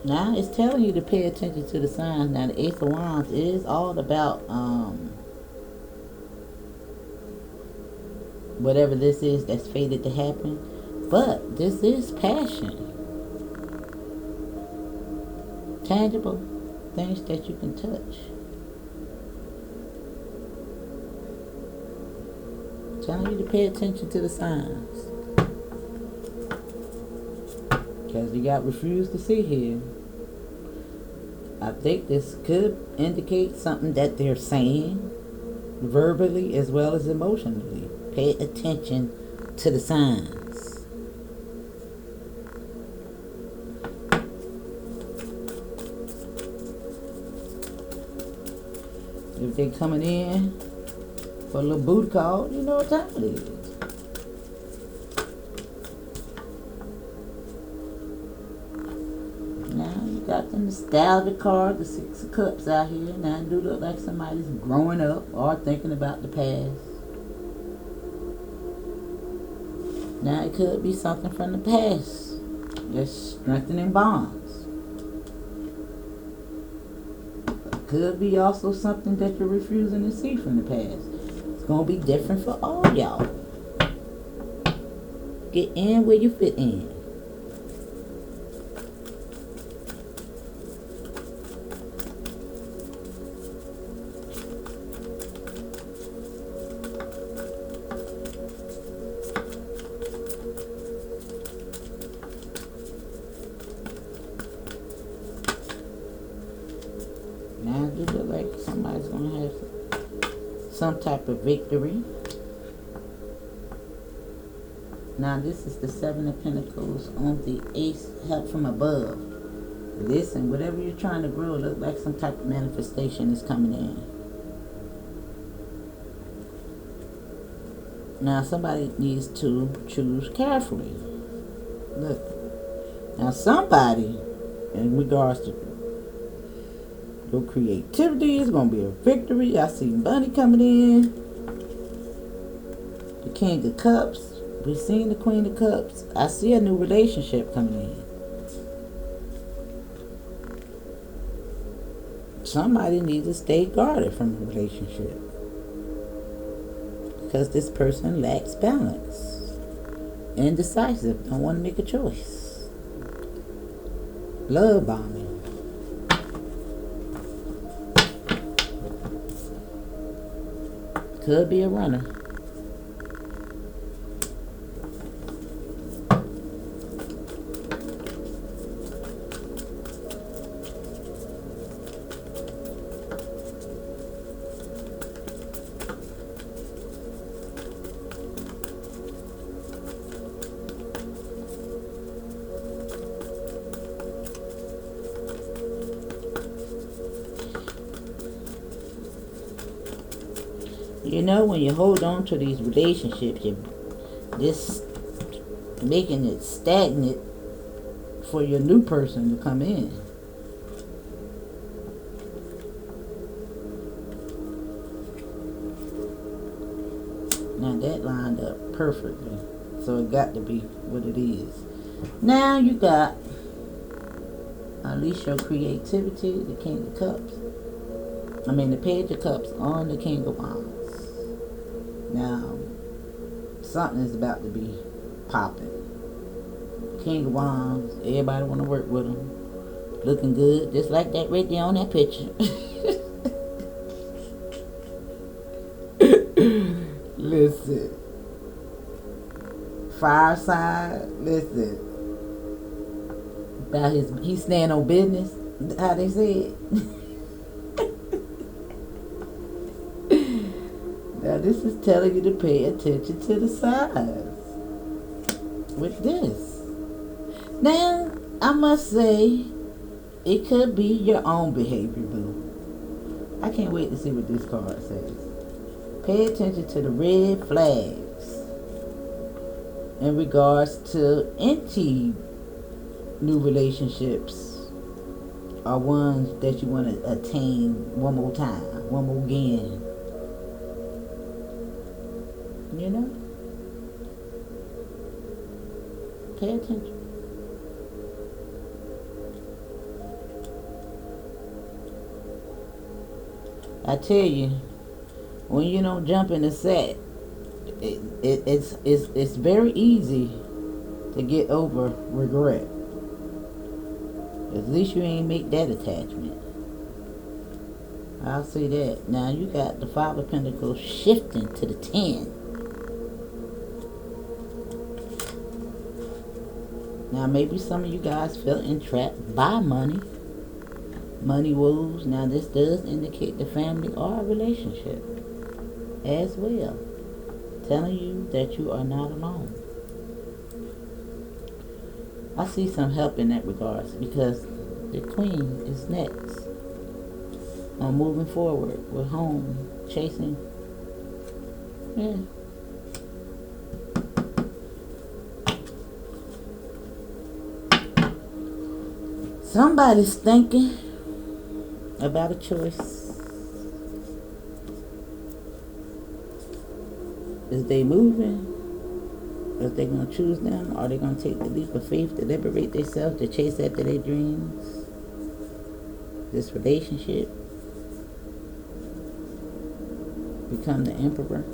Now, it's telling you to pay attention to the signs. Now, the Ace of Wands is all about whatever this is that's fated to happen. But this is passion. Tangible things that you can touch. Telling you to pay attention to the signs. Because you got refused to see here. I think this could indicate something that they're saying verbally as well as emotionally. Pay attention to the signs. If they coming in for a little booty call, you know what time it is. Now you got the nostalgia card, the Six of Cups out here. Now it do look like somebody's growing up or thinking about the past. Now it could be something from the past that's strengthening bonds. Could be also something that you're refusing to see from the past. It's going to be different for all y'all. Get in where you fit in. Now it looks like somebody's going to have some type of victory. Now this is the Seven of Pentacles on the Ace, help from above. Listen, whatever you're trying to grow, it looks like some type of manifestation is coming in. Now somebody needs to choose carefully. Look. Now somebody, in regards to your creativity, is going to be a victory. I see money coming in. The King of Cups. We've seen the Queen of Cups. I see a new relationship coming in. Somebody needs to stay guarded from the relationship. Because this person lacks balance. Indecisive. Don't want to make a choice. Love bombing. Could be a runner. You know, when you hold on to these relationships, you're just making it stagnant for your new person to come in. Now that lined up perfectly. So it got to be what it is. Now you got, unleash your creativity, the King of Cups. The Page of Cups on the King of Wands. Now, something is about to be popping. King of Wands, everybody want to work with him. Looking good, just like that right there on that picture. Listen. Fireside, listen. About he stand on business, how they say it. Now this is telling you to pay attention to the signs with this. Now, I must say, It could be your own behavior, boo. I can't wait to see what this card says. Pay attention to the red flags in regards to any new relationships or ones that you want to attain one more time, one more again. You know? Pay attention. I tell you, when you don't jump in the set, it's very easy to get over regret. At least you ain't make that attachment. I'll say that. Now you got the Five of Pentacles shifting to the 10. Now maybe some of you guys felt entrapped by money. Money woes. Now this does indicate the family or a relationship as well. Telling you that you are not alone. I see some help in that regards because the Queen is next on moving forward with home, chasing. Yeah. Somebody's thinking about a choice. Is they moving? Are they going to choose them? Are they going to take the leap of faith to liberate themselves, to chase after their dreams? This relationship? Become the emperor?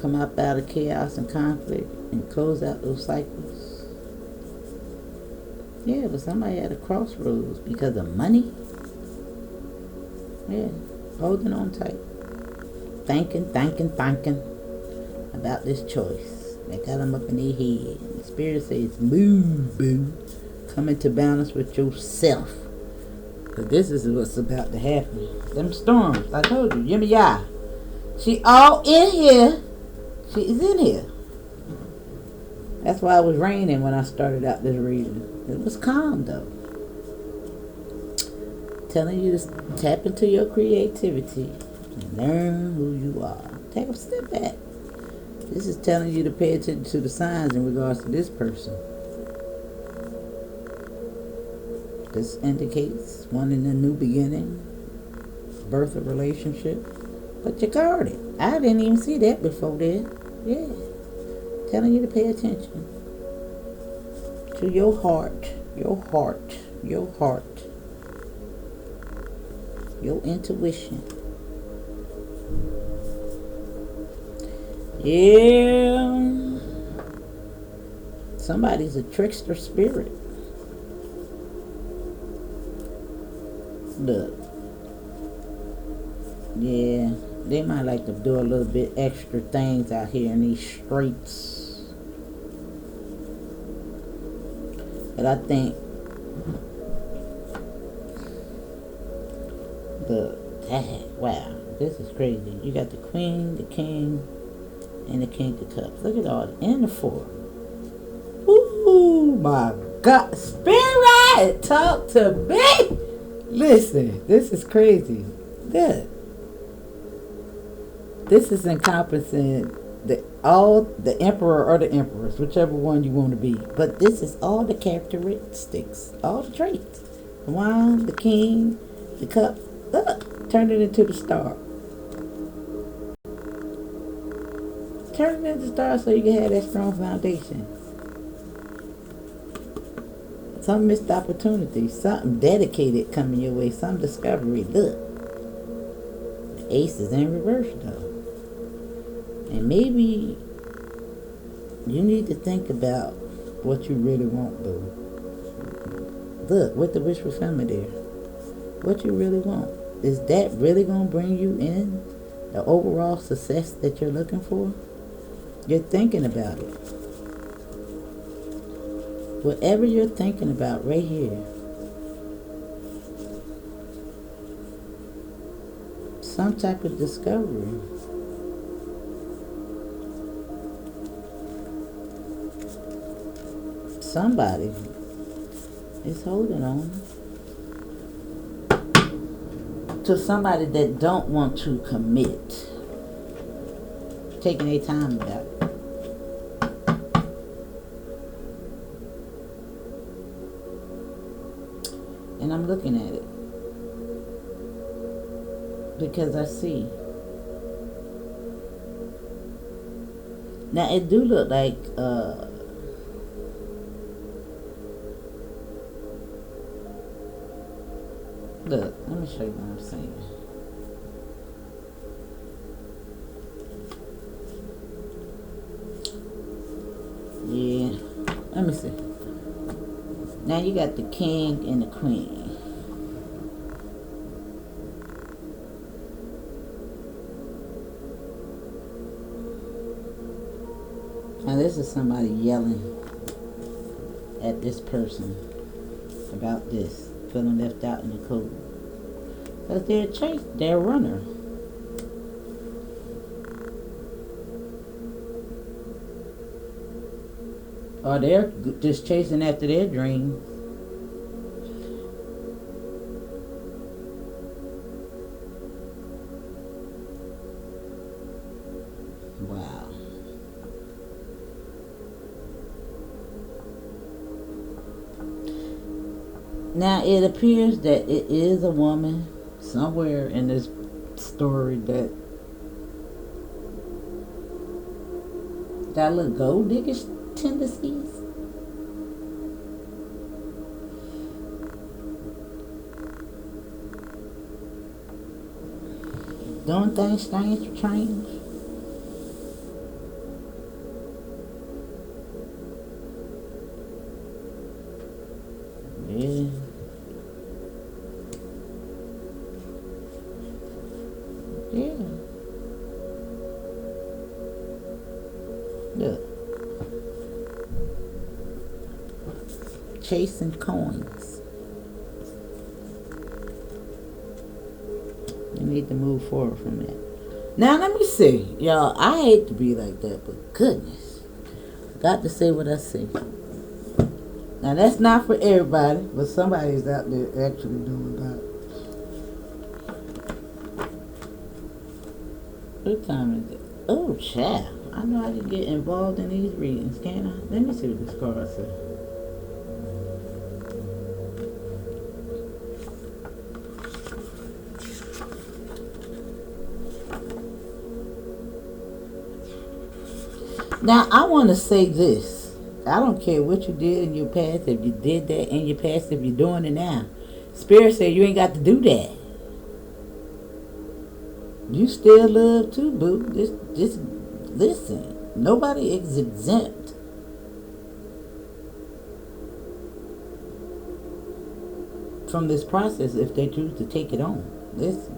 Come up out of chaos and conflict and close out those cycles? Yeah, but somebody at a crossroads because of money? Yeah, holding on tight. Thinking about this choice. They got them up in their head. The spirit says, move, boo. Come into balance with yourself. Because this is what's about to happen. Them storms. I told you. Yimmy ya. She all in here. She is in here. That's why it was raining when I started out this reading. It was calm though. Telling you to tap into your creativity and learn who you are. Take a step back. This is telling you to pay attention to the signs in regards to this person. This indicates wanting a new beginning, birth of relationship. But you got it. I didn't even see that before then. Yeah. Telling you to pay attention to your heart, your intuition. Yeah. Somebody's a trickster spirit. Look. Yeah. They might like to do a little bit extra things out here in these streets. But I think wow, this is crazy. You got the Queen, the King, and the King of Cups. Look at all that. And the 4. Ooh, my God. Spirit, talk to me. Listen, this is crazy. Look. This is encompassing the emperor or the empress, whichever one you want to be. But this is all the characteristics, all the traits. The wand, the king, the cup. Look, turn it into the star. Turn it into the star so you can have that strong foundation. Some missed opportunity, something dedicated coming your way, some discovery. Look, the ace is in reverse though. And maybe you need to think about what you really want, boo. Look, with the wish fulfillment there. What you really want. Is that really going to bring you in the overall success that you're looking for? You're thinking about it. Whatever you're thinking about right here. Some type of discovery. Somebody is holding on. to somebody that don't want to commit, taking their time with that. And I'm looking at it because I see. Now it do look like look, let me show you what I'm saying. Yeah, let me see. Now you got the king and the queen. Now this is somebody yelling at this person about this, feeling left out in the cold. Because they're a runner. Or they're just chasing after their dreams. Wow. Now it appears that it is a woman somewhere in this story that got a little gold diggish tendencies. Doing things strange. Yeah. Yeah. Look. Chasing coins. You need to move forward from that. Now let me see. Y'all, I hate to be like that, but goodness. Got to say what I say. Now that's not for everybody, but somebody's out there actually doing that. What time is it? Oh, child. I know I can get involved in these readings, can't I? Let me see what this card says. Now, I want to say this. I don't care what you did in your past, if you did that in your past, if you're doing it now. Spirit said you ain't got to do that. You still love too, boo. Just listen. Nobody is exempt. From this process if they choose to take it on. That's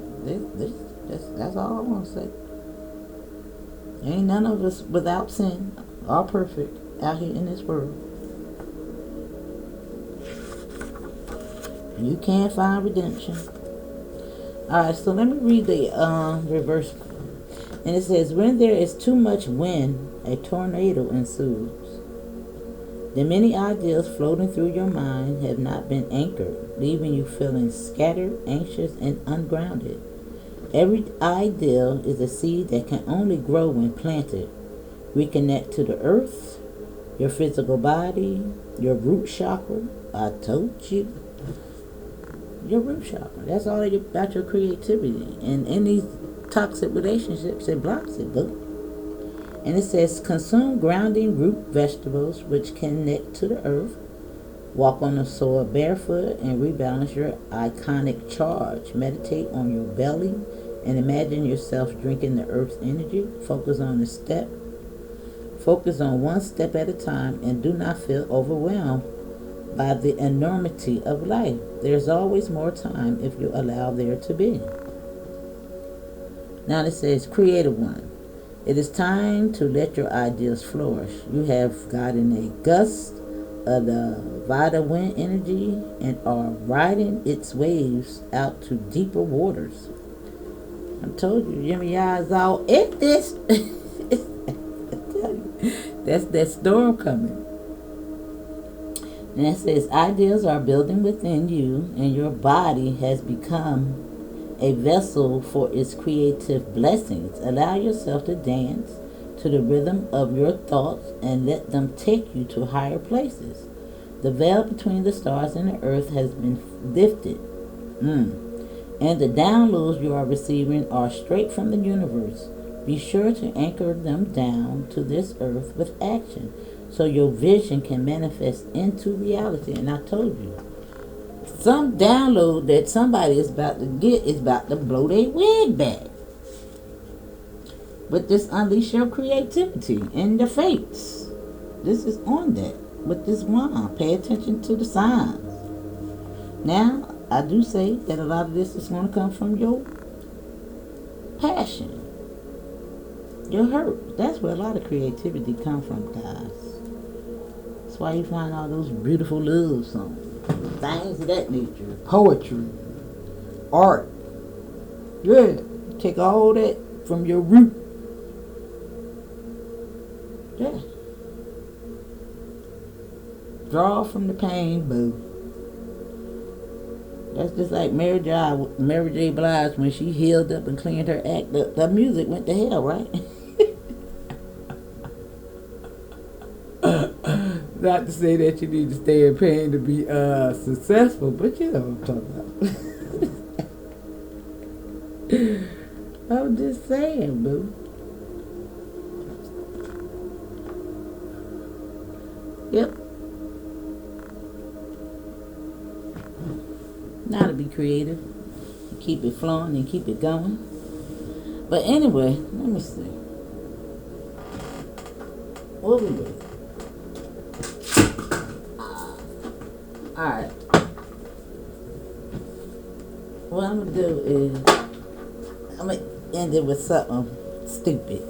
all I want to say. Ain't none of us without sin, all perfect out here in this world. You can't find redemption. Alright, so let me read the reverse. And it says, when there is too much wind, a tornado ensues. The many ideas floating through your mind have not been anchored, leaving you feeling scattered, anxious, and ungrounded. Every ideal is a seed that can only grow when planted. Reconnect to the earth, your physical body, your root chakra. I told you. Your root chakra. That's all about your creativity. And in these toxic relationships, it blocks it, boo. And it says, consume grounding root vegetables which connect to the earth. Walk on the soil barefoot and rebalance your iconic charge. Meditate on your belly and imagine yourself drinking the earth's energy. Focus on the step. Focus on one step at a time and do not feel overwhelmed by the enormity of life. There's always more time if you allow there to be. Now it says, creative one. It is time to let your ideas flourish. You have gotten a gust of the vital wind energy and are riding its waves out to deeper waters. I told you, Jimmy Eyes all in this. That's that storm coming. And it says, ideas are building within you and your body has become a vessel for its creative blessings. Allow yourself to dance to the rhythm of your thoughts and let them take you to higher places. The veil between the stars and the earth has been lifted. And the downloads you are receiving are straight from the universe. Be sure to anchor them down to this earth with action so your vision can manifest into reality. And I told you, some download that somebody is about to get is about to blow their wig back. But this unleash your creativity and the fates. This is on that with this wand. Pay attention to the signs. Now, I do say that a lot of this is going to come from your passion, your hurt. That's where a lot of creativity comes from, guys. That's why you find all those beautiful love songs, things of that nature, poetry, art. Yeah, take all that from your root. Yeah. Draw from the pain, boo. That's just like Mary J. Blige when she healed up and cleaned her act up. The music went to hell, right? Not to say that you need to stay in pain to be successful, but you know what I'm talking about. I'm just saying, boo. Yep. Now to be creative, keep it flowing and keep it going. But anyway, let me see. What we doing? Alright. What I'm gonna do is I'm gonna end it with something stupid.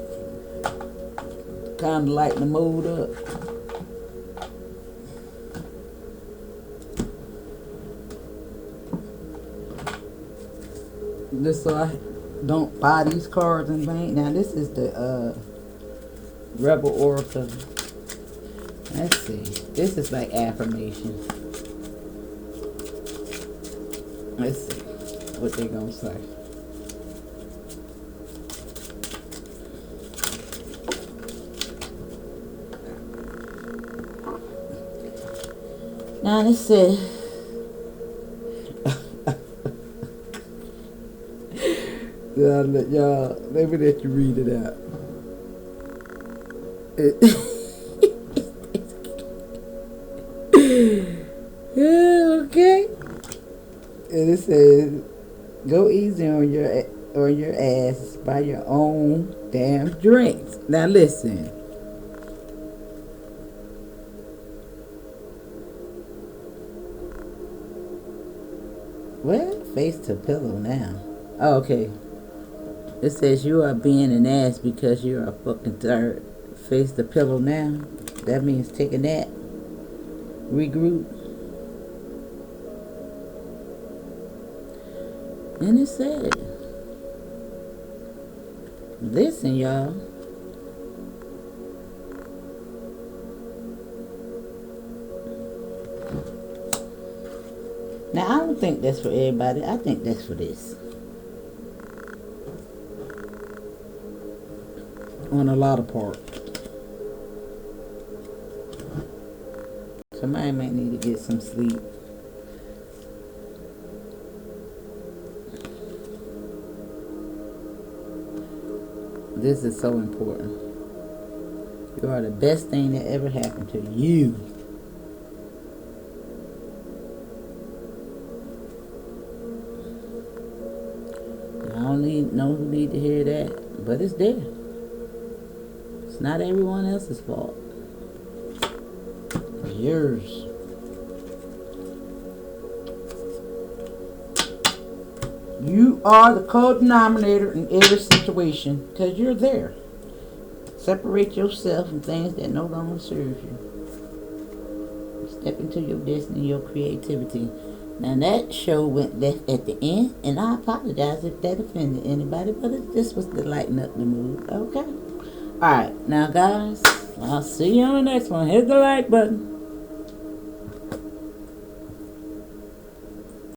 Kinda lighten the mood up. Just so I don't buy these cards in vain. Now this is the Rebel Oracle. Let's see. This is like affirmation. Let's see what they're gonna say. Now this says let me let you read it out. Yeah, okay. And it says, go easy on your ass by your own damn drinks. Now listen. Well, face to pillow now. Oh, okay. It says you are being an ass because you're a fucking third. Face the pillow now. That means take a nap. Regroup. And it said, listen, y'all. Now, I don't think that's for everybody. I think that's for this. On a lot of parts. Somebody might need to get some sleep. This is so important. You are the best thing that ever happened to you. I don't know who need to hear that, but it's there. It's not everyone else's fault. It's yours. You are the co-denominator in every situation because you're there. Separate yourself from things that no longer serve you. Step into your destiny, your creativity. Now that show went left at the end, and I apologize if that offended anybody, but this was to lighten up the mood. Okay. Alright, now guys, I'll see you on the next one. Hit the like button.